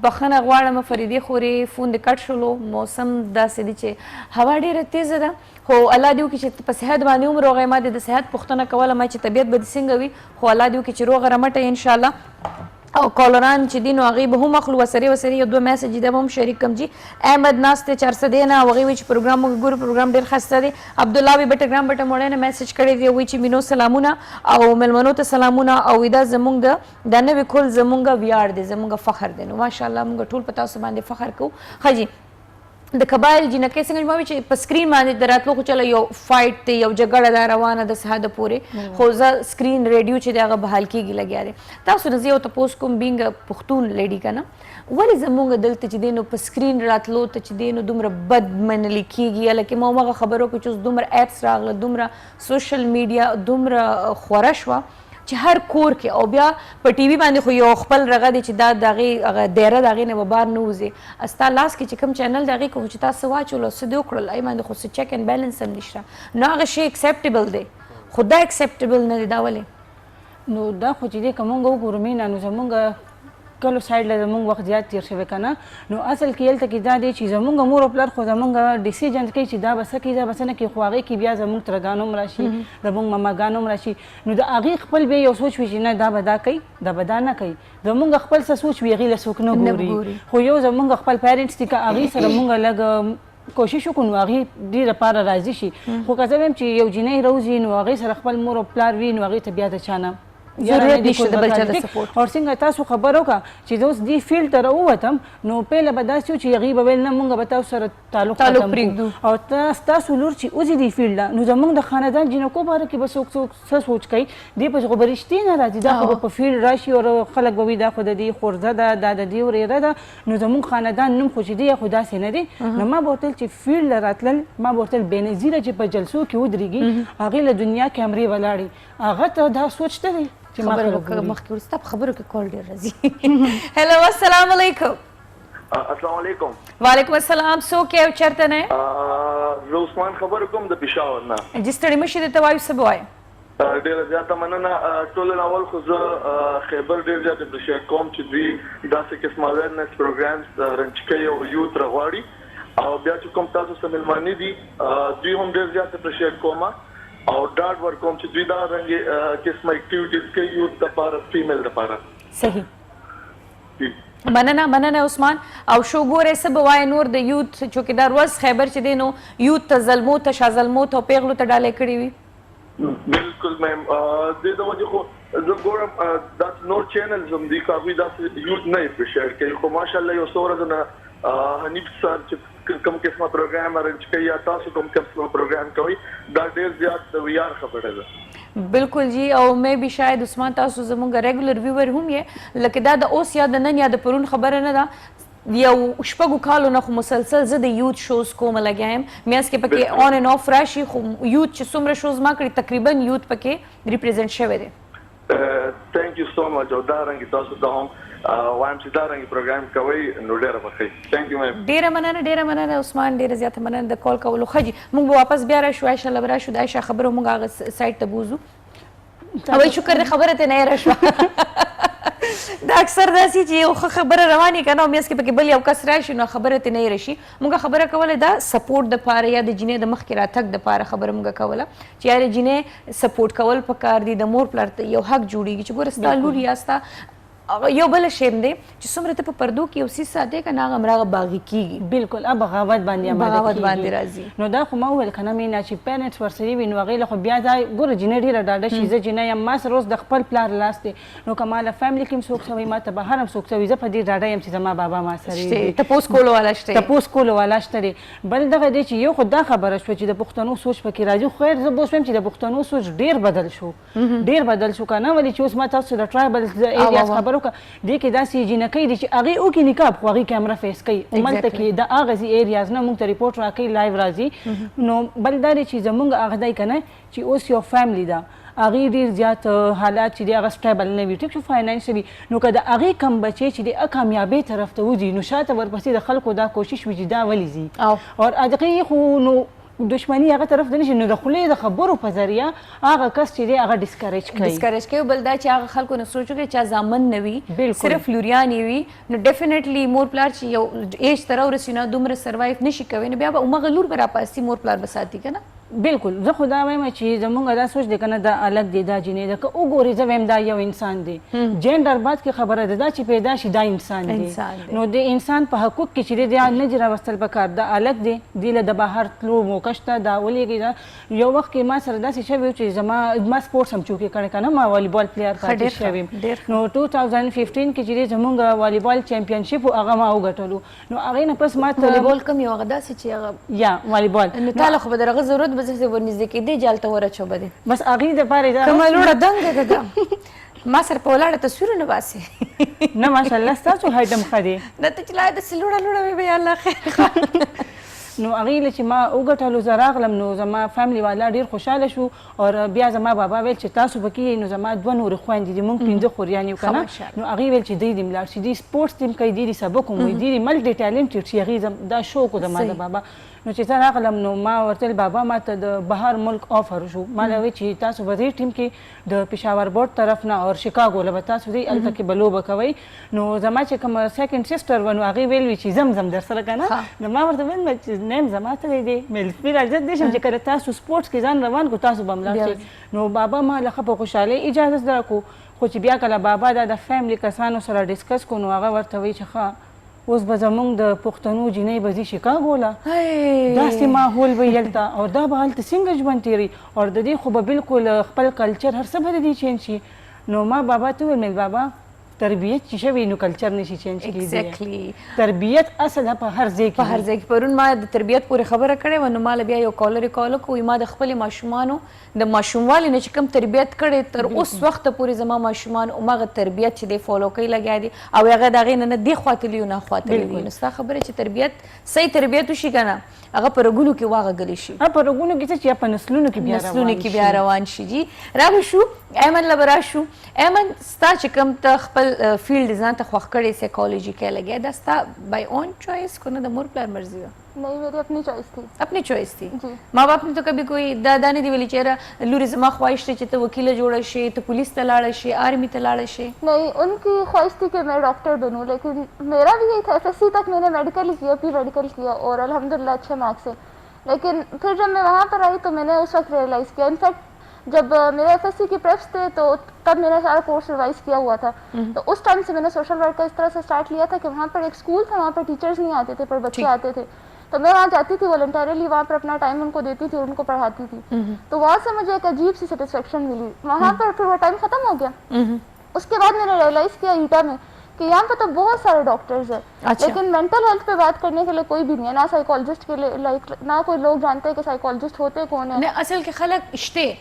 بخښنه غواړم فریدې خورې فون دې کټ شولو موسم داسې دی چې هوا ډېره تیزه ده خو الله دې وکړي چې په صحت باندې هم روغه ما دې د صحت پوښتنه کوله ما چې طبیعت به دې څنګه وي خو الله دې وکړي چې روغه رمټه انشاءالله. او کالران چې دي نو هغې به هم اخلو وسرې یو دوه میسج دي به هم شریک کړم. جي احمد ناست دی 400 نه هغې وایي چې پروګرام موږ ګورو پروګرام ډېر ښایسته دی. عبدالله وی بټګرام بټه موړی نه میسج کړی دی وایي چې مینو سلامونه او میلمنو ته سلامونه او دا زموږ د نوې کل زموږ ویاړ دی زموږ فخر دی. نو ماشاءالله موږ ټول په تاسو باندې فخر کوو. ښه جي د قبایل جینکۍ څنګه ما وایي چې په سکرین باندې د راتلو خو چله یو فایټ دی یو جګړه ده روانه د سهاده پورې خو زه سکرین ریډیو چې دی هغه بحال کېږي لګیا دی. تاسو نه زه یو تپوس کوم بینګ پښتون لیډي که نه ولې زموږ دلته چې دی نو په سکرین راتلو ته چې دی نو دومره بد منلي کېږي هلکې ما همغه خبرو کې چې اوس دومره ایپس راغله دومره سوشل میډیا دومره خوره شوه چې هر کور کې او بیا په ټي وي باندې خو یو خپل رغه دی چې دا د هغې دایره د هغې نه به بار نه وځي ستا لاس کې چې کوم چینل د هغې کې خو چې تا څه واچولو څه دې وکړل هغې باندې خو څه چیک اینډ بیلنس هم نشته نو هغه شی اکسیپټیبل دی خو دا اکسیپټیبل نه دی دا ولې؟ نو دا خو چې دی که مونږ وګورو مینا نو زمونږ کلو سایډ له زمونږ وخت زیات تیر شوی که نه نو اصل کې هلته کې دا دی چې زمونږ مور او پلار خو زمونږ ډیسیژن کوي چې دا به څه کوي دا به څه نه کوي خو هغې کې بیا زمونږ ترګان هم راشي زمونږ مماګان هم راشي نو د هغې خپل بیا یو سوچ وي چې نه دا به دا کوي دا به دا نه کوي زمونږ خپل څه سوچ وي هغې له څوک نه ګوري خو یو زمونږ خپل پیرنټس دي که هغې سره مونږ لږ کوشش وکړو نو هغې ډېر لپاره راضي شي خو که زه وایم چې یو جینۍ روزي نو هغې سره خپل مور او پلار وي نو هغې ته بیا د چا نه ضرورت نشته د بل چا د سپورټ او څنګه تاسو خبر وکړه چې زه اوس دې فیلډ ته راووتم نو پهله به داسې و چې هغې به ویل نه مونږ به تاسو سره تعلق ختم او ستاسو لور چې وځي دې فیلډ ته نو زمونږ د خاندان جینکو باره کې به څوک څه سوچ کوي دې پسې خو به رښتې نه راځي دا خو به په فیلډ راشي او خلک به وي دا خو د دې خورزه ده دا د دې ورېره ده نو زمونږ خاندان نوم خو چې دی خو داسې نه دی نو ما به ورته چې فیلډ له راتلل ما به ورته بېنظیره چې په جلسو کې ودرېږي هغې له دنیا کیمرې ولاړې هغه ته دا سوچ ته دی خبرو مخکې وروسته په خبرو کې کال ډېر راځي هلو السلام علیکم السلام علیکم. وعلیکم السلام. څوک یې او چېرته نه یې؟ زه عثمان خبرې کوم د پېښور نه. جی ستړي مه شئ درته وایو څه به وایو. ډېره زیاته مننه. ټول نه اول خو زه خیبر ډېر زیات اپریشیټ کوم چې دوی داسې قسم اویرنس پروګرامز رنچ کوي او یوت راغواړي او بیا چې کوم تاسو سره مېلمانه دي دوی هم ډېر زیات اپریشیټ کوم او ډاډ ورکوم چې دوی دا رنګې قسم اکټیویټیز کوي یوت دپاره فیمیل دپاره. صحیح. مننه عثمان. او شو ګورئ څه به وایي نور د یوت چوکیدار ورځ خیبر چې دی نو یوت ته ظلمو ته شازلمو ته او پیغلو ته ډالۍ کړې وي. بالکل میم. دې د وجې خو زه ګورم داسې نور چینلز هم دي که هغوی داسې یوت نه اپریشیټ کوي خو ماشاءالله یو څو ورځې نه حنیف سر چې کوم قسمه پروګرام ارنج کوي یا تاسو کوم قسمه پروګرام کوي دا ډېر زیات د ویاړ خبره ده. بالکل جی. او مې به شاید عثمان تاسو زموږ ریګولر ویور هم یې لکه دا د اوس یا د نن یا د پرون خبره نه ده. یو شپږو کالو نه خو مسلسل زه د یوت شوز کومه لګیا یم میانس کې پکې آن اینډ آف راشي خو یوت چې څومره شوز ما کړي تقریبا یوت پکې ریپرزینټ شوی دی. تھینک یو سو مچ. او دا رنګې تاسو ته هم وایم چې دا رنګې پروګرام کوئ نو ډېره به ښه. تھینک یو میم. ډېره مننه عثمان. ډېره زیاته مننه د کال کولو. ښه جي موږ به واپس بیا راشو عایشه له به راشو د عایشه خبره موږ هغه سایډ ته بوځو. اوی شکر دی خبره ته نه یې راشوه. دا اکثر داسې چې یو ښه خبره روانې که نه او میانس کې پکې بل یو کس راشي نو خبره ته نه یې راشي. موږ خبره کوله دا سپورټ دپاره یا د جینۍ د مخکې راتګ دپاره خبره موږ کوله چې یاره جینۍ سپورټ کول پکار دي د مور پلار ته یو حق جوړېږي چې ګوره ستا لور یا ستا یو بل شیم دی چې څومره ته په پردو کې یو څیز ساتې که نه هغه همراغه باغي کېږي. بالکل بغاوت باندې راځي. نو دا خو ما وویل که نه مینا چې پیرنټس ورسره وي نو هغې له خو بیا دا ګوره جینۍ ډېره ډاډه شي زه جینۍ یم ما سره اوس د خپل پلار لاس دی نو که ما له فیملي کې هم څوک څه وایي ما ته بهر هم څوک څه وایي زه په دې ډاډه یم چې زما بابا ما سره دی. تپوس کولو والا شته دی. بل دغه دی چې یو خو دا خبره شوه چې د پښتنو سوچ پکې راځي خو خیر زه به اوس وایم چې د پښتنو سوچ ډېر بدل شو که نه ولې چې اوس ما تاسو د ټرایبل ایریاز خبر وکړه دې کې داسې جینکۍ دي چې هغې وکړي نقاب خو هغې کیمره فیس کوي هملته کې د هغه ځي ایریاز نه موږ ته ریپورټ راکوي لایو راځي. نو بل دا دی چې زموږ هغه دی که نه چې اوس یو فیملی ده هغې ډېر زیات حالات چې دی هغه سټیبل نه وي ټیک شو فاینانشلي نو که د هغې کم بچی چې دی کامیابۍ طرف ته وځي نو شاته ورپسې د خلکو دا کوشش وي چې دا ولې ځي او هغې خو نو دشمنی هغه طرف ته نشي نو د خولې د خبرو په ذریعه هغه کس چې دی هغه ډسکریج کوي. بل دا چې هغه خلکو نه سوچ وکړي چې زامن نه وي صرف لوریانې وي نو ډیفینیټلی مور پلار چې یو ایج ته راورسي نو دومره سروایو نشي کوی نو بیا به همغه لور به راپاسي مور پلار به ساتي که نه. بالکل زه خو دا وایم چې زموږ دا سوچ دی که نه دا الګ دی دا جینۍ ده که وګورې زه وایم دا یو انسان دی جینډر بعد کې خبره ده دا چې پیدا شي دا انسان دی نو د انسان په حقوق کې چې دی نه دي راوستل پکار دا الګ دی دی له د بهر تلو موقع شته دا ولېږي دا یو وخت کې ما سره داسې شوی و چې ما سپورټس هم چوکې کړی که نه ما والیبال پلیر پاتې شوی نو 2015 کې چې دی زموږ والیبال چمپینشپ و هغه ما وګټلو نو هغې نه پس ما ته والیبال کوم یو هغه داسې چې هغه یا والیبال نو تاله خو به د هغه ضرورت به زه ورنږدې کېدې جال ته ورچو به دی بس هغې دپاره کومه لوړه دنګه ده دا ما سره په ولاړه تصویرونه باسي نه ماشاءالله ستاسو هایټ هم ښه دی نه ته چې لا داسې لوړه وي به یا الله خیر نو هغې له چې ما وګټلو زه راغلم نو زما فیملی والا ډېر خوشحاله شو او بیا زما بابا ویل چې تاسو به کې نو زما 2 نورې خویندې دي موږ 15 خوریان یو که نه نو هغې ویل چې دوی دې ملاړ شي دوی سپورټس ټیم کوي دوی سبق هم وایي دوی ملټي ټیلنټډ شي هغې دا شوق و د ما د بابا نو چې زه راغلم نو ما ورته ویل بابا ما ته د بهر ملک آفر شو ما له وایي چې تاسو به دې ټیم کې د پېښور بورډ طرف نه او شیکاګو له به تاسو دی هلته کې به لوبه کوئ نو زما چې کومه سیکنډ سسټر وه نو هغې ویل وي چې زم در سره که نه نو ما ورته ویل چې نیم زما ته دی ملتفي راځت دی شم چې کله تاسو سپورټس کې ځان روان کړو تاسو به ملاړ شئ نو بابا ما له ښه په خوشحالۍ اجازه درکړو خو چې بیا کله بابا دا د فیملی کسانو سره ډسکس کړو نو هغه ورته وایي چې ښه اوس به زموږ د پښتنو جینۍ به ځي شیکاګو له داسې ماحول به یې هلته او دا به هلته څنګه ژوند تېروي او د دې خو به بالکل خپل کلچر هر څه به د دې چینج شي نو ما بابا ته وویل مېل بابا تربیت چې شوی نو کلچر نشي چینج کېدی تربیت اصل په هر ځای کې پرون ما د تربیت پورې خبره کړې وه نو ما له بیا یو کالر یې کال وکړو ما د خپلې ماشومانو د ماشوموالي نه چې کوم تربیت کړی تر اوس وخته پورې زما ماشومان هماغه تربیت چې دی فالو کوي لګیا دي او هغه د هغې نه نه دې خوا تلي او نه خوا تلي وي نو ستا خبره چې تربیت صحیح تربیت وشي که نه هغه په رګونو کې واغږلی شي په رګونو کې څه چې په نسلونو کې بیا روان شي جي را به شو ایمن له به راشو ایمن ستا چې کوم ته خپل میډیکل فیلډ ځان ته خوښ کړی سایکالوجي کې لګیا دا ستا بای اون چوائس کو نه د مور پلار مرضی وه نہیں میری اپنی چوائس تھی. اپنی چوائس تھی جی. ماں باپ نے تو کبھی کوئی دا نہیں دی ویلی چیرې لوري زما خواهش دی چې ته وکیله جوړه شي ته پولیس ته لاړه شي آرمی ته لاړه شي؟ نہیں, ان کی خواہش تھی کہ میں ڈاکٹر بنوں, لیکن میرا بھی یہی تھا. ایف ایس سی تک میں نے میڈیکل ہی کیا, پی میڈیکل کیا اور الحمدللہ اچھے مارکس سے. لیکن پھر جب میں وہاں پر آئی تو میں نے اس وقت ریئلائز کیا, انفیکٹ جب میرے ایف ایس سی کی پریپس تھے تو تب میں نے سارا کورس ریوائز کیا ہوا تھا. تو اس ٹائم سے میں نے سوشل ورک کا اس طرح سے اسٹارٹ لیا تھا کہ وہاں پر ایک اسکول تھا, وہاں پر ٹیچرز نہیں آتے تھے پر بچے آتے تھے, تو میں وہاں جاتی تھی والنٹریلی, وہاں پر اپنا ٹائم ان کو دیتی تھی اور ان کو پڑھاتی تھی. تو وہاں سے مجھے ایک عجیب سی سیٹسفیکشن ملی وہاں پر. پھر وہ ٹائم ختم ہو گیا. اس کے بعد میں نے ریئلائز کیا ایٹا میں کہ یہاں پہ تو بہت سارے ڈاکٹرز ہیں, لیکن مینٹل ہیلتھ پہ بات کرنے کے لیے کوئی بھی نہیں ہے, نہ سائیکالوجسٹ کے لیے, لائک نہ کوئی لوگ جانتے ہیں کہ سائیکالوجسٹ ہوتے کون ہیں. اصل کې خلک شته,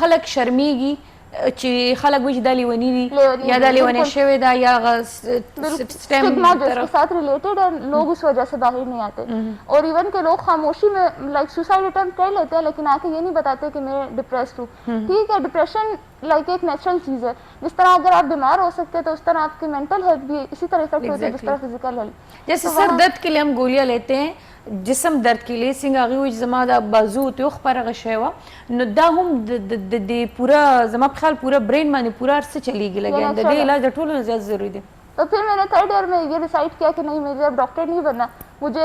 خلک شرمیږي چې خلک وایي چې دا لیوني دي یا دا لیونی شوی دا یا اسٹگما جو اس کے ساتھ ریلیٹڈ ہے, لوگ اس وجہ سے باہر نہیں آتے. اور ایون کہ لوگ خاموشی میں لائک سوسائڈ اٹمپٹ کر لیتے ہیں لیکن آ کے یہ نہیں بتاتے کہ میں ڈپریسڈ ہوں. ٹھیک ہے, ڈپریشن لائک ایک نیچرل چیز ہے, جس طرح اگر آپ بیمار ہو سکتے ہیں تو اس طرح آپ کی مینٹل ہیلتھ بھی اسی طرح افیکٹ ہوتی ہے جس طرح فزیکل ہیلتھ. جیسے سر درد کے لیے ہم گولیاں لیتے ہیں, جسم درد کے لیے څنګه هغې وایي چې زما دا بازو ته خپرغه شوی وه, نو دا هم د پوره زما په خیال پوره برین باندې پوره هر څه چلیږي لګیا, د دې علاج د ټولو نه زیات ضروري دی. تو پھر میں نے تھرڈ ایئر میں یہ ڈیسائڈ کیا کہ نہیں, مجھے اب ڈاکٹر نہیں بننا, مجھے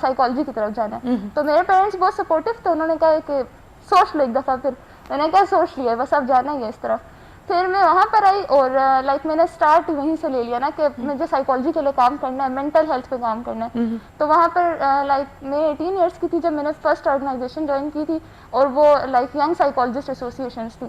سائیکالوجی کی طرف جانا ہے. تو میرے پیرنٹس بہت سپورٹیو تھے, انہوں نے کہا کہ سوچ لو ایک دفعہ. پھر میں نے کہا سوچ لیا, بس اب جانا ہی ہے اس طرف. پھر میں وہاں پر آئی اور لائک میں نے اسٹارٹ وہیں سے لے لیا نا کہ مجھے سائیکالوجی کے لیے کام کرنا ہے, مینٹل ہیلتھ پہ کام کرنا ہے. تو وہاں پر لائک میں 18 ایئرس کی تھی جب میں نے فرسٹ آرگنائزیشن جوائن کی تھی, اور وہ لائک ینگ سائیکالوجسٹ ایسوسیشنس تھی.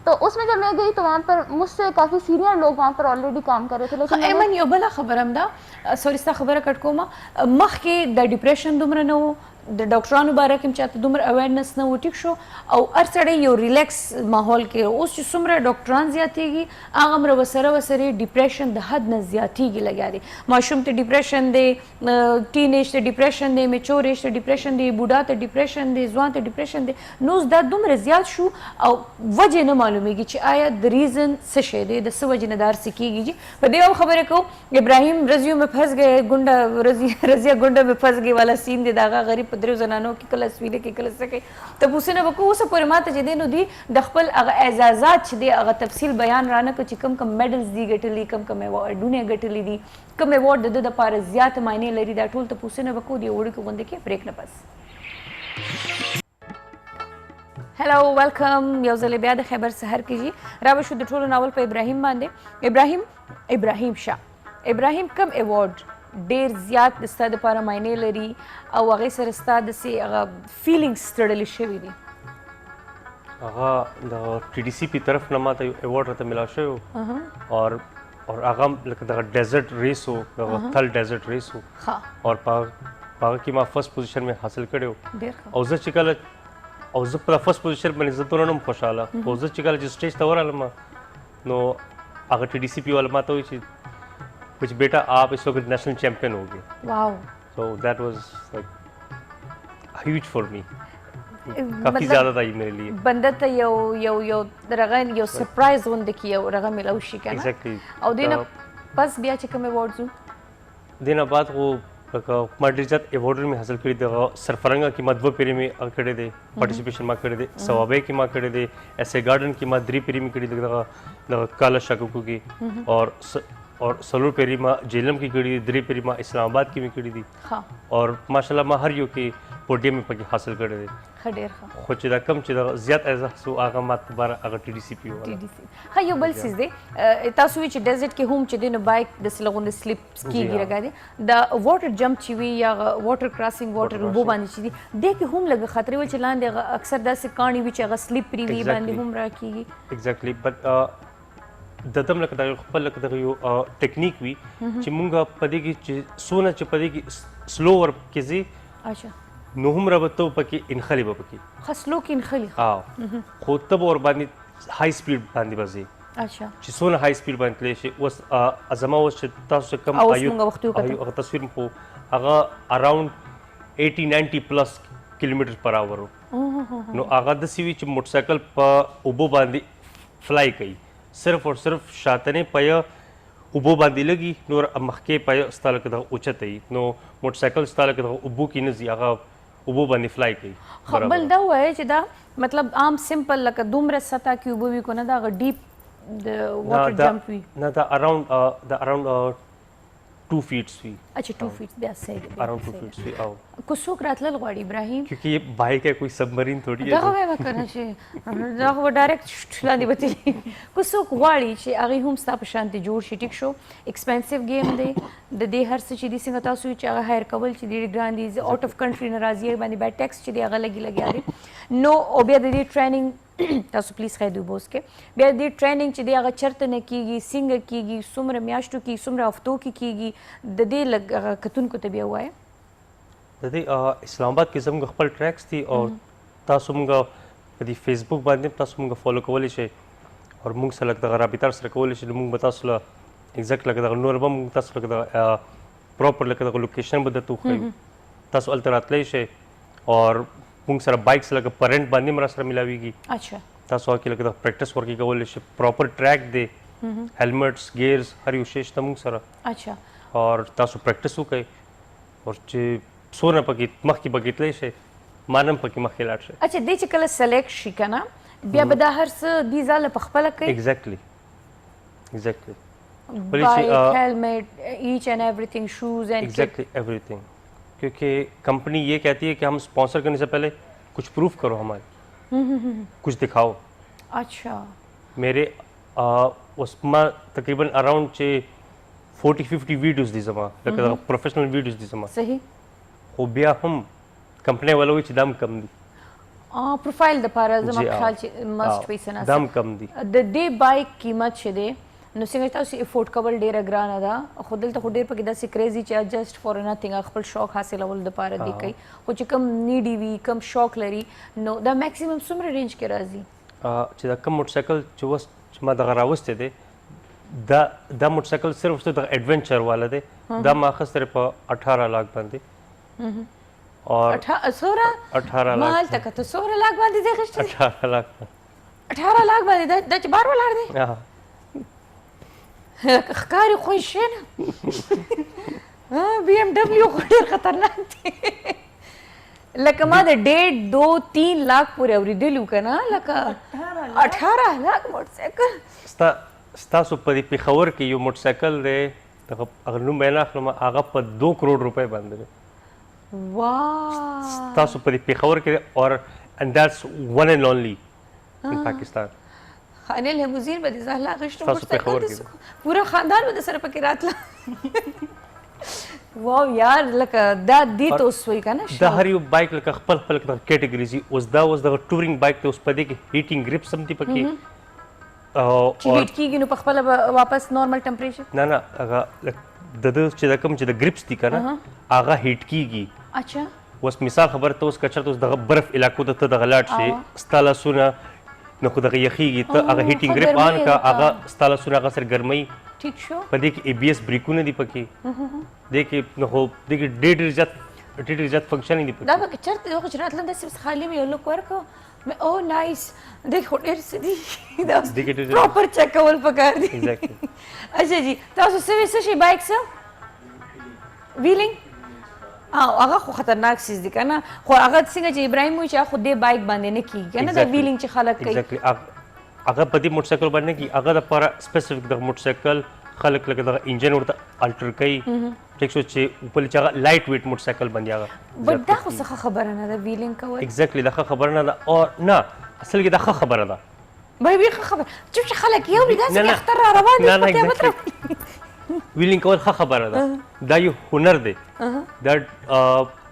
تو اس میں جب میں گئی تو وہاں پر مجھ سے کافی سینئر لوگ وہاں پر آلریڈی کام کر رہے تھے. لیکن ایمن یو بله خبره هم ده, سوري ستا خبره کټ کومه, مخکې د ډیپریشن دومره نه و, د ډاکټرانو باره کې هم چاته دومره اویرنس نه و, ټیک شو, او هر سړی یو ریلیکس ماحول کې. اوس چې څومره ډاکټران زیاتېږي هغه مره ورسره ډیپریشن د حد نه زیاتېږي لګیا دی. ماشوم ته ډیپریشن دی, ټین ایج ته ډیپریشن دی, میچور ایج ته ډیپریشن دی, بوډا ته ډیپریشن دی, ځوان ته ډیپریشن دی. نو اوس دا دومره زیات شو او وجه نه معلومیږي چې آیا د ریزن څه شی دی, د څه وجې نه دا هر څه کېږي. په دې یو خبرې کوو, ابراهیم رضیو میں پھنس گئے, گنڈا رضیہ گنڈا میں پھنس گئے والا سین دی, د هغه غریب په دریو زنانو کې کله سویلې کې کله څه کوي. تپوسونه به کوو, اوسه پورې ماته چې دی نو دوی د خپل هغه اعزازات چې دی هغه تفصیل بیان رانه کړو چې کم کم میډلز دي ګټلي, کم کم ایوارډونه ګټلي دي, کم ایوارډ د ده دپاره زیات معنی لري. دا ټول تپوسونه به کوو د یو وړوکي غونډې کې بریک نه پس. هلو ویلکم, یو ځل بیا د خیبر سحر کې جي را به شو د ټولو ناول په ابراهیم باندې. ابراهیم شاه, ابراهیم کم ایوارډ ډیر زیات د ستا دپاره معنی لري او هغې سره ستا داسې هغه فیلینګس تړلې شوي دي؟ هغه د ټي ډي سی پی طرف نه ماته یو ایوارډ راته ملاو شوی و, اور هغه لکه دغه ډیزرټ ریس و, دغه تھل ډیزرټ ریس و, اور په هغه کې ما فرسٹ پوزیشن مې حاصل کړی و. او زه چې کله او زه په فرسٹ پوزیشن باندې زه دونه نه یم خوشحاله, خو زه چې کله چې سټیج ته ورغلم نو هغه ټي ډي سی پی والا ماته وایي چې بیٹا آپ اس وقت نیشنل چیمپئن ہو گئے. واو, سو دیٹ واز لائک ہیوج فار می, کافی زیادہ تھا یہ میرے لیے. بنده ته یو رغه یو سرپرایز غونډه کې یو رغه ملاو شي که نه, ایگزیکٹلی. او دې نه پس بیا چې کوم ایوارډز وو دې نه بعد خو ما ډېر زیات ایوارډونه مې حاصل کړي. دغه سرفرنګه کې ما 2 پیرې مې کړی دی, پارټیسپیشن ما کړی دی. ثوابۍ کې ما کړی دی, ایسے ګارډن کې ما 3 پیرې مې کړي دي, دغه کاله شاکوکو کې, اور سلور پیری ما جیلم کی کړي دي, 3 پیری ما اسلام آباد کې مې کړي دي, اور ماشاءالله ما هر یو کې پوډیم مې پکې حاصل کړی دی. ښه, ډېر ښه. خو چې دا کم چې دا زیات احساس و هغه ما دوباره هغه ټي ډي سی پی والا. ښه, یو بل څیز دی, تاسو وایي چې ډیزرټ کې هم چې دی نو بایک داسې لغونې سلیپس کېږي رګا دی, دا واټر جمپ چې وي یا واټر کراسینګ واټر اوبو باندې چې دي دې کې هم لږ خطرې وي چې لاندې اکثر داسې کاڼي وي چې هغه سلیپري وي باندې هم راکېږي. ایگزیکټلی, بټ د دم لکه دغه خپل لکه دغه یو ټیکنیک وي چې مونږ په دې کې چې څونه چې په دې کې سلو ور کې ځي, اچھا, نو هم رابطه پکې انخلي به پکې ښه سلو کې انخلي, خو ته به ور باندې هائی سپیډ باندې به ځې, اچھا, چې څونه هائی سپیډ باندې تللی شي. اوس زما اوس چې تاسو کم هغه تصویر مو هغه اراؤنډ 80-90 پلس کلومیټر پر اور, نو هغه داسې وي چې موټرسایکل په اوبو باندې فلای کوي, صرف اور صرف شاتنې په اوبو باندې لګي نور مخکې پای ستاله کې د اوچته ای نو موټر سایکل ستاله کې د اوبو کې نه زی هغه اوبو باندې فلای کوي. خپل دا وای چې دا مطلب عام سمپل لکه دومره سطح کې اوبو وی کو نه دا ډیپ د واټر جمپ وی نه دا اراوند 2 فیټس وی. اچھا 2 فیټ بیا صحیح دی. اراوند 2 فیټس وی او کو څوک راتلل غواړي ابراهیم کیونکہ یہ بائک ہے کوئی سبمرین تھوڑی دا ہے. به وکنه چې دا خو ډایرکټ لاندې وتی کو څوک غواړي چې هغه هم ستا په شانتي جوړ شي ټیک شو ایکسپنسیو گیم دی د دې هر څه چې دي څنګه تاسو چې هغه هایر کول چې ډېر ګران دي آوټ اف کنټري ناراضي باندې بای ټیکس چې دی هغه لګي نو او بیا د دې ټریننګ تاسو پلیز خیر دوبوس کې بیا د ټریننګ چې دی هغه چرته نه کیږي څنګه کیږي څومره میاشتو کې څومره هفتو کې کیږي د دې لږ کتونکو ته بیا وایه. د دې اسلام آباد کې زموږ خپل ټریکس دي او تاسو موږ په دې فیسبوک باندې تاسو موږ فالو کولی شئ او موږ سره دغه رابطه سره کولی شئ. موږ به تاسو له ایگزیکټ لکه دغه نور به موږ تاسو لکه دغه پراپر لکه دغه لوکیشن به درته وښیو تاسو هلته راتلی شئ او موږ سره بایک سره لکه په رینټ باندې هم را سره میلاویږي. اچھا تاسو هغه کې لکه د پریکټس ورکې کولی شئ پراپر ټریک دی هیلمټس ګیرز هر یو شی شته موږ سره اچھا او تاسو پریکټس وکړئ او چې څونه پکې مخکې به تللی شئ مانم پکې مخکې لاړ شئ. اچھا دی چې کله سلیکټ شي که نه بیا به دا هر څه دی ځاله په خپله کوي ایگزیکټلی بائک ہیلمٹ ایچ اینڈ ایوری تھنگ شوز اینڈ ایگزیکٹلی ایوری تھنگ کیونکہ کمپنی یہ کہتی ہے کہ ہم اسپانسر کرنے سے پہلے کچھ پروف کرو ہمارے کچھ دکھاؤ. اچھا میرے اس میں تقریباً اراؤنڈ 40-50 ویڈیوز دي زما لکه پروفیشنل ویډیوز دي زما صحیح خو بیا هم کمپنی والا وایي چې دام کم دي پروفایل دپاره زما په خیال چې مسټ وي څه دام کم دي. د دې بایک قیمت چې دی نو څنګه تاسو افورډ کول ډېره ګرانه ده خو دلته خو ډېر پکې داسې کریزي چې جسټ فار نتھنګ خپل شوق حاصلولو دپاره دی کوي خو چې کم نیډي وي کم شوق لري نو دا میکسیمم څومره رینج کې راځي چې دا کم موټر سایکل چې اوس چې ما دغه راوستی دی دا موټر سایکل صرف دغه ایڈونچر والا دی دا ما اخیستی په 18 لاکھ باندې اور 18 مال تک ته 16 لاکھ باندې دی اخیستی 18 لاکھ 18 لاکھ باندې دا چې بار ولاړ دی ښکاري خوښ شي نه بی ایم ډبلیو خو ډېر خطرناک دی لکه ما د 1.5-2-3 لاکھ پورې اورېدلي که نه لکه 18 لاکھ موټر سایکل ستاسو په دې پېښور کې یو موټر سایکل دی دغه هغه نوم به یې نه اخلم هغه په 2 کروڑ روپۍ باندې دی ستاسو په دې پېښور کې دی اور and that's one and only in Pakistan. خانه لیموزین به دې زهلا اخیسته موټر سایکل د پوره خاندان به د سره پکې راتله واو یار لکه دا دې ته اوس وایي که نه دا هر یو بایک لکه خپل خپل کیټګریز دي اوس دا اوس دغه ټورینګ بایک دی اوس په دې کې هیټینګ ګریپس هم دي پکې چې هیټ کېږي نو په خپله به واپس نارمل ټمپریچر نه هغه د ده چې د کوم چې د ګریپس دي که نه هغه هیټ کېږي. اچھا اوس مثال خبره ته اوس که چېرته اوس دغه برف علاقو ته ته دغه لاړ شې ستا لاسونه نو خو دغه یخېږي ته هغه هیټینګ ګریپ آن کړه هغه ستا لاسونه هغه سره ګرموي ٹھیک شو په دې کې ABS بریکونه دي پکې دې کې نو خو دې کې ډېر زیات فنکشن دي دا به چېرته خو چې راتلم داسې خالي مې یو لوک ورکړو او نایس دې خو ډېر څه دي دا پراپر چیک کول پکار دي. اچھا جی تاسو څه شي بایک څه ویلینګ هغه خو خطرناک سیز دی که نه خو هغه څنګه چې ابراهیم وایي چې خو دې بایک باندې نه کېږي که نه دا ویلینګ چې خلک کوي هغه په دې موټر سایکل باندې کېږي هغه دپاره سپیسیفیک دغه موټر سایکل خلک لکه دغه انجن ورته الټر کوي ټیک شو چې بل چې هغه لایټ ویټ موټر سایکل باندې هغه بټ دا خو څه خبره نه ده ویلینګ کول ایگزیکټلی دا ښه خبره نه ده او نه اصل کې دا ښه خبره ده بای ښه خبره چې خلک یو داسې اختر را روان دي پکې مطلب ویلینګ کول ښه خبره ده دا یو هنر دی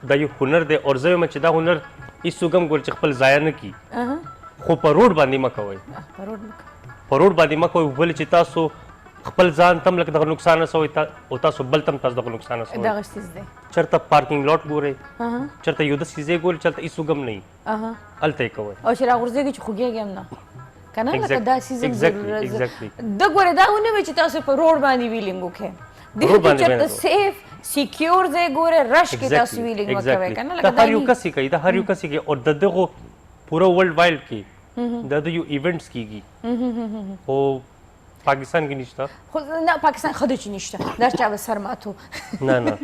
دا یو هنر دی او زه وایم چې دا هنر هېڅوک هم ګوري چې خپل ضایع نه کړي خو په روډ باندې مه کوئ په روډ باندې مه کوئ ولې چې تاسو خپل ځان تم لکه دغه نقصان رسوئ او تاسو بل تم تاسو دغه نقصان رسوئ چېرته پارکینګ لاټ ګورئ چېرته یو داسې ځای ګورئ چېرته هېڅوک هم نه وي هلته یې کوئ او چې راغورځېږي چې خوږېږي هم نه که نه لکه دا سیزن د ګورې دا ونه وي چې تاسو په روډ باندې ویلینګ وکړئ دلته چېرته سیف سیکیور ځای ګورئ رش کې تاسو ویلینګ وکوئ که نه دا هر یو کس یې کوي دا هر یو کس یې کوي او د دغو پوره ورلډ وایډ کې دا د یو ایونټس کېږي او پاکستان کې نشته خو نه پاکستان خدای چې نشته دا چا به سر ماتو نه نه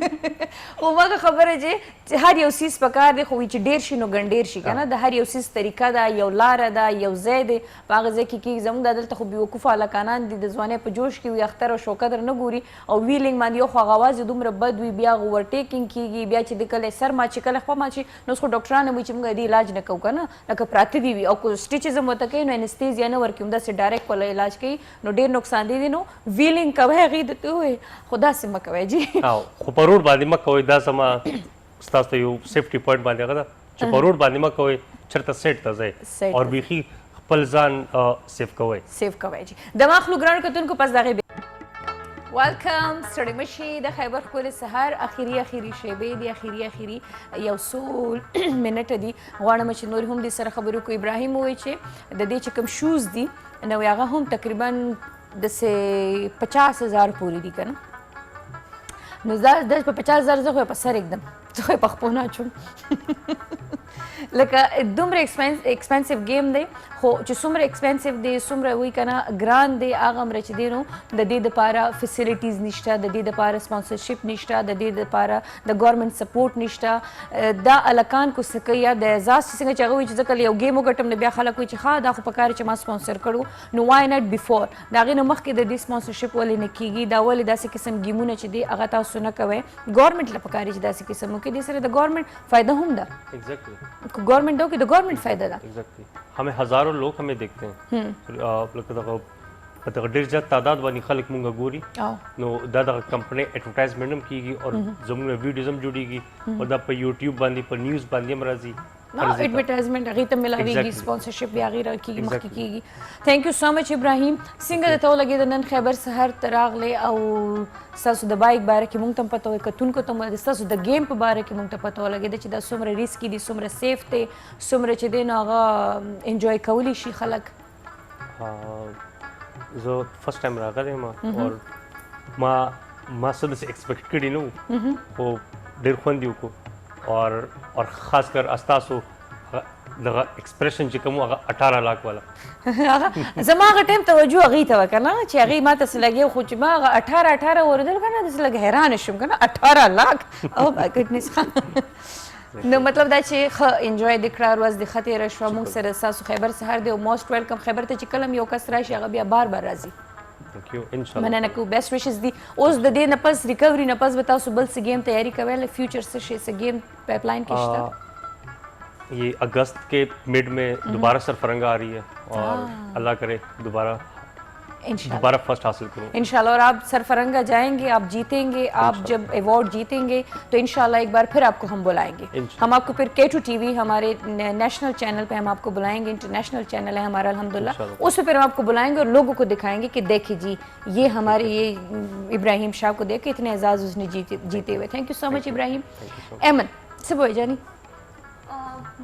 خو مګه خبره چې هر یو سیس پکار دی خو چې ډیر شي نو ګنډیر شي کنه د هر یو سیس طریقه ده یو لاره ده یو ځای دی په هغه ځای کې زموږ د دلته خو بیوقوفه هلکانان دي د ځوانۍ په جوش کې وي اختر او شوکدر نه ګوري او ویلینګ باندې یو خو هغه اواز دومره بد وي بیا اوورټیکینګ کېږي بیا چې د کله سر مات چې کله خوا مات شي نو اوس خو ډاکټران وایي چې موږ دې علاج نه کوو که نه لکه پراته دي وي او که سټیچز هم ورته کوي نو انستیزیا نه ورکوي همداسې ډایرکټ وله علاج کوي نو ډېر نقصان دی نو ویلینګ کوئ هغې درته ووایي خو داسې مه کوئ جي خو په روډ باندې مه کوئ دا زما ستاسو ته یو سیفټي پوینټ باندې هغه ده چې په روډ باندې مه کوئ چېرته سیټ ته ځئ او بیخي خپل ځان سیف کوئ جي د مخلو ګرانو کتونکو پس د هغې ویلکم ستړي مشي د خیبر ښکلي سهار اخري شیبې دي اخري یو څو منټه دي غواړم چې نور هم دې سره خبرې وکړو ابراهیم ووایي چې د دې چې کوم شوز دي نو هغه هم تقریبا داسې 50,000 پورې دي که نه نو دا په 50,000 زه خو یې په سر ایږدم زه خو یې په خپو نه اچوم لکه دومره ایکسپنسیو گیم دی خو چې څومره ایکسپنسیو دی څومره وایي که نه ګران دی هغه همره چې دی نو د دې دپاره فیسیلیټیز نشته د دې دپاره سپانسرشپ نشته د دې دپاره د ګورمنټ سپورټ نشته دا هلکان کو څه کوي یا د اعزاز چې څنګه چې هغه وایي چې زه کله یو گیم وګټم نو بیا خلک وایي چې ښه دا خو پکار چې ما سپانسر کړو نو وای ناټ بیفور د هغې نه مخکې د دې سپانسرشپ ولې نه کېږي دا ولې داسې قسم گیمونه چې دی هغه تاسو نه کوئ ګورمنټ له پکار چې داسې قسم وکړي دې سره د ګورمنټ فایده هم ده گورنمنٹ دو کہ گورنمنٹ فائدہ دا ہمیں ہزاروں لوگ ہمیں دیکھتے ہیں ډېر زیات تعداد باندې خلک مونږ ګوري نو دا د کمپنۍ اډورټایزمنټ هم کیږي او زموږ ویډیوز هم جوړیږي او دا په یوټیوب باندې په نیوز باندې هم راځي ایڈورٹائزمنٹ هغې ته ملاویږي سپانسرشپ بیا هغې راکېږي مخکې کېږي تھینک یو سو مچ ابراهیم څنګه درته ولګېده نن خیبر سهار ته راغلې او ستاسو د بایک باره کې مونږ ته هم پته وایي کتونکو ته هم ستاسو د گیم په باره کې مونږ ته پته ولګېده چې دا څومره ریسکي دي څومره سیف دی څومره چې دی نو هغه انجوی کولی شي خلک زه فرست ټایم راغلی یم او ما څه داسې ایکسپیکټ کړي نه وو خو ډېر خوند یې وکړو اور خاص کر استاسو دغه ایکسپریشن چې کوم هغه 18 لاک والا زما هغه ټایم توجه هغې ته وه که نه چې هغې ما ته څه لګېو خو چې ما هغه 18 اورېدل که نه داسې لږ حیرانه شوم که نه 18 لاک او مای ګډنس نو مطلب دا چې ښه انجوی دې کړه ورځ دې ښه تېره شوه موږ سره ستاسو خیبر سهار دی او موسټ ویلکم خیبر ته چې کله هم یو کس راشي هغه بیا بار راځي مننه کوو بیسټ وشز دي اوس د دې نه پس ریکوري نه پس به تاسو بل څه گیم تیاری کوئ فیوچر څه شی څه گیم پایپ لائن کې شته یہ اگست کے مڈ میں دوبارہ سرفرنگا آ رہی ہے اور اللہ کرے دوبارہ فرسٹ حاصل کروں انشاءاللہ اور آپ سرفرنگا جائیں گے آپ جیتیں گے آپ جب ایوارڈ جیتیں گے تو انشاءاللہ ایک بار پھر آپ کو ہم بلائیں گے ہم آپ کو پھر K2 TV ہمارے نیشنل چینل پہ ہم آپ کو بلائیں گے انٹرنیشنل چینل ہے ہمارا الحمدللہ اس پہ پھر ہم آپ کو بلائیں گے اور لوگوں کو دکھائیں گے کہ دیکھیں جی یہ ہمارے یہ ابراہیم شاہ کو دیکھ کے اتنے اعزاز اس نے جیتے ہوئے تھینک یو سو مچ ابراہیم ایمن سے بوئے جانی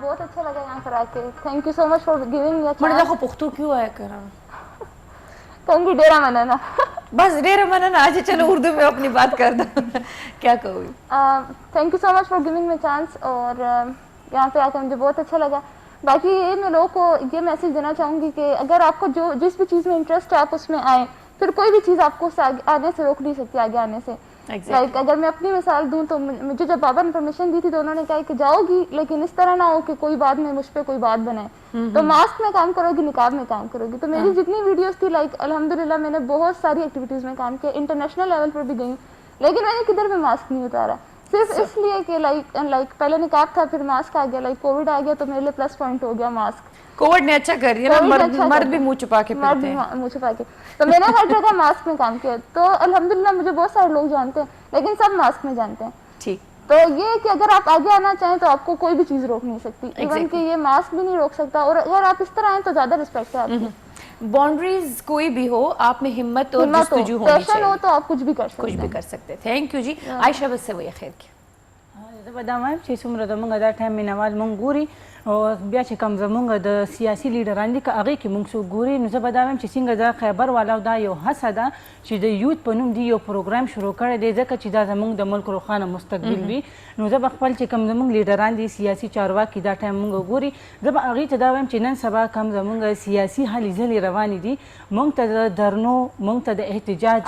بہت اچھا لگا یہاں پر آ کے تھینک یو سو مچ فار گیونگ می مڑ دیکھو پختو کیوں آیا کرا کہوں گی ڈیرا منانا بس ڈیرا منانا آج چلو اردو میں اپنی بات کر دو کیا کہوں گی تھینک یو سو مچ فار گیونگ می چانس اور یہاں پہ آ کے مجھے بہت اچھا لگا باقی یہ میں لوگوں کو یہ میسیج دینا چاہوں گی کہ اگر آپ کو جو جس بھی چیز میں انٹرسٹ ہے آپ اس میں آئیں پھر کوئی بھی چیز آپ کو آنے سے روک نہیں سکتی آگے آنے سے لائک اگر میں اپنی مثال دوں تو مجھے جب بابا نے پرمیشن دی تھی تو انہوں نے کہا کہ جاؤ گی لیکن اس طرح نہ ہو کہ کوئی بعد میں مجھ پہ کوئی بات بنائے تو ماسک میں کام کرو گی نقاب میں کام کرو گی تو میری جتنی ویڈیوز تھی لائک الحمدللہ میں نے بہت ساری ایکٹیویٹیز میں کام کیا انٹرنیشنل لیول پر بھی گئی لیکن میں نے کدھر بھی ماسک نہیں اتارا صرف اس لیے کہ لائک پہلے نقاب تھا پھر ماسک آ گیا لائک کووڈ آ گیا تو میرے لیے پلس پوائنٹ ہو گیا ماسک کووڈ نے اچھا کر دیا مرد بھی منہ چھپا کے پھرتے ہیں منہ چھپا کے تو میں نے ہر جگہ ماسک میں کام کیا تو الحمدللہ مجھے بہت سارے لوگ جانتے ہیں لیکن سب ماسک میں جانتے ہیں ٹھیک تو یہ کہ اگر آپ آگے آنا چاہیں تو آپ کو کوئی بھی چیز روک نہیں سکتی ایون کہ یہ ماسک بھی نہیں روک سکتا اور اگر آپ اس طرح آئیں تو زیادہ رسپیکٹ ہے آپ کی باؤنڈریز کوئی بھی ہو آپ میں ہمت اور جستجو ہونی چاہیے ہو تو آپ کچھ بھی کر سکتے ہیں تھینک یو جی عائشہ بس سے وہی خیر کیا زه به دا وایم چې څومره زموږ دا ټایم مینوال مونږ ګوري او بیا چې کوم زموږ د سیاسي لیډران دي که هغې کې مونږ څوک ګوري نو زه به دا وایم چې څنګه دا خیبر والاو دا یو هڅه ده چې د یوت په نوم دی یو پروګرام شروع کړی دی ځکه چې دا زموږ د ملک روښانه مستقبل وي نو زه به خپل چې کوم زموږ لیډران دي سیاسي چارواکي دا ټایم مونږ ګوري زه به هغې ته دا وایم چې نن سبا کوم زموږ سیاسي هلې ځلې روانې دي مونږ ته د درنو مونږ ته د احتجاج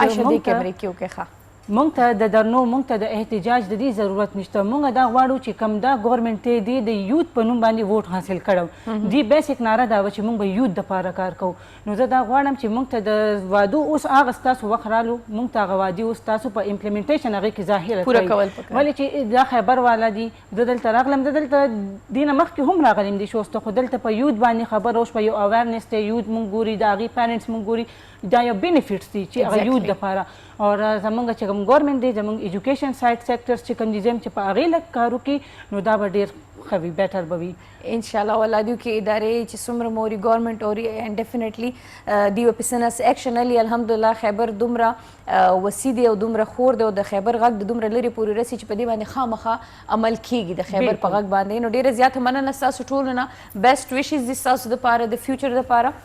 مونږ ته د درنو مونږ ته د احتجاج د دې ضرورت نشته مونږ دا غواړو چې کوم دا ګورنمنټ دی د یوت په نوم باندې ووټ حاصل کړو دی بیسیک ناره دا و چې مونږ به یوت دپاره کار کوو نو زه دا غواړم چې مونږ ته د وعدو اوس هغه ستاسو وخت رالو مونږ ته هغه وعدې اوس تاسو په امپلیمنټیشن هغې کې ظاهره کړئ ولې چې دا خیبر والا دي زه دلته راغلم زه دلته دې نه مخکې هم راغلم دي شوسته خو دلته په یوت باندې خبره وشوه یو اویرنس دی یوت مونږ ګوري د هغې پیرنټس مونږ ګوري دا یو بینیفټس دي چې هغه یوت دپاره او زمونږ چې کوم ګورنمنټ دی زمونږ ایجوکیشن سایډ سیکټرز چې کوم دي زم چې په هغې لږ کار وکړي نو دا به ډېر ښه وي بیټر به وي انشاءالله ولادیو کې ادارې چې څومره موري ګورنمنټ اوري اینډ ډیفینیټلی دیو پسنس ایکشن علی الحمدلله خیبر دومره وسیع دی او دومره خور دی او د خیبر غږ د دومره لرې پورې رسي چې په دې باندې خامخا عمل کیږي د خیبر په غږ باندې نو ډېره زیاته مننه ستاسو ټولو نه بیسټ ویشز دي ستاسو دپاره د فیوچر دپاره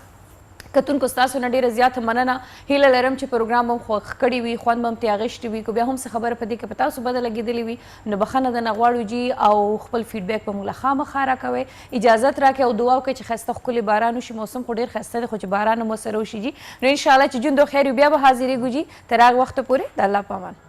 کتونکو ستاسو نه ډېره زیاته مننه هیله لرم چې پروګرام هم خوښ کړی وي خوند به هم ترې اخیستی وي که بیا هم څه خبره په دې کې په تاسو بده لګېدلې وي نو بښنه درنه غواړو جي او خپل فیډبیک به موږ له خامخا راکوئ اجازت راکړئ او دعا وکړئ چې ښایسته ښکلی باران وشي موسم خو ډېر ښایسته دی خو چې باران هم ورسره وشي جي نو انشاءالله چې جون دو خیر وي بیا به حاضرېږو جي تر هغه وخته پورې د الله په امان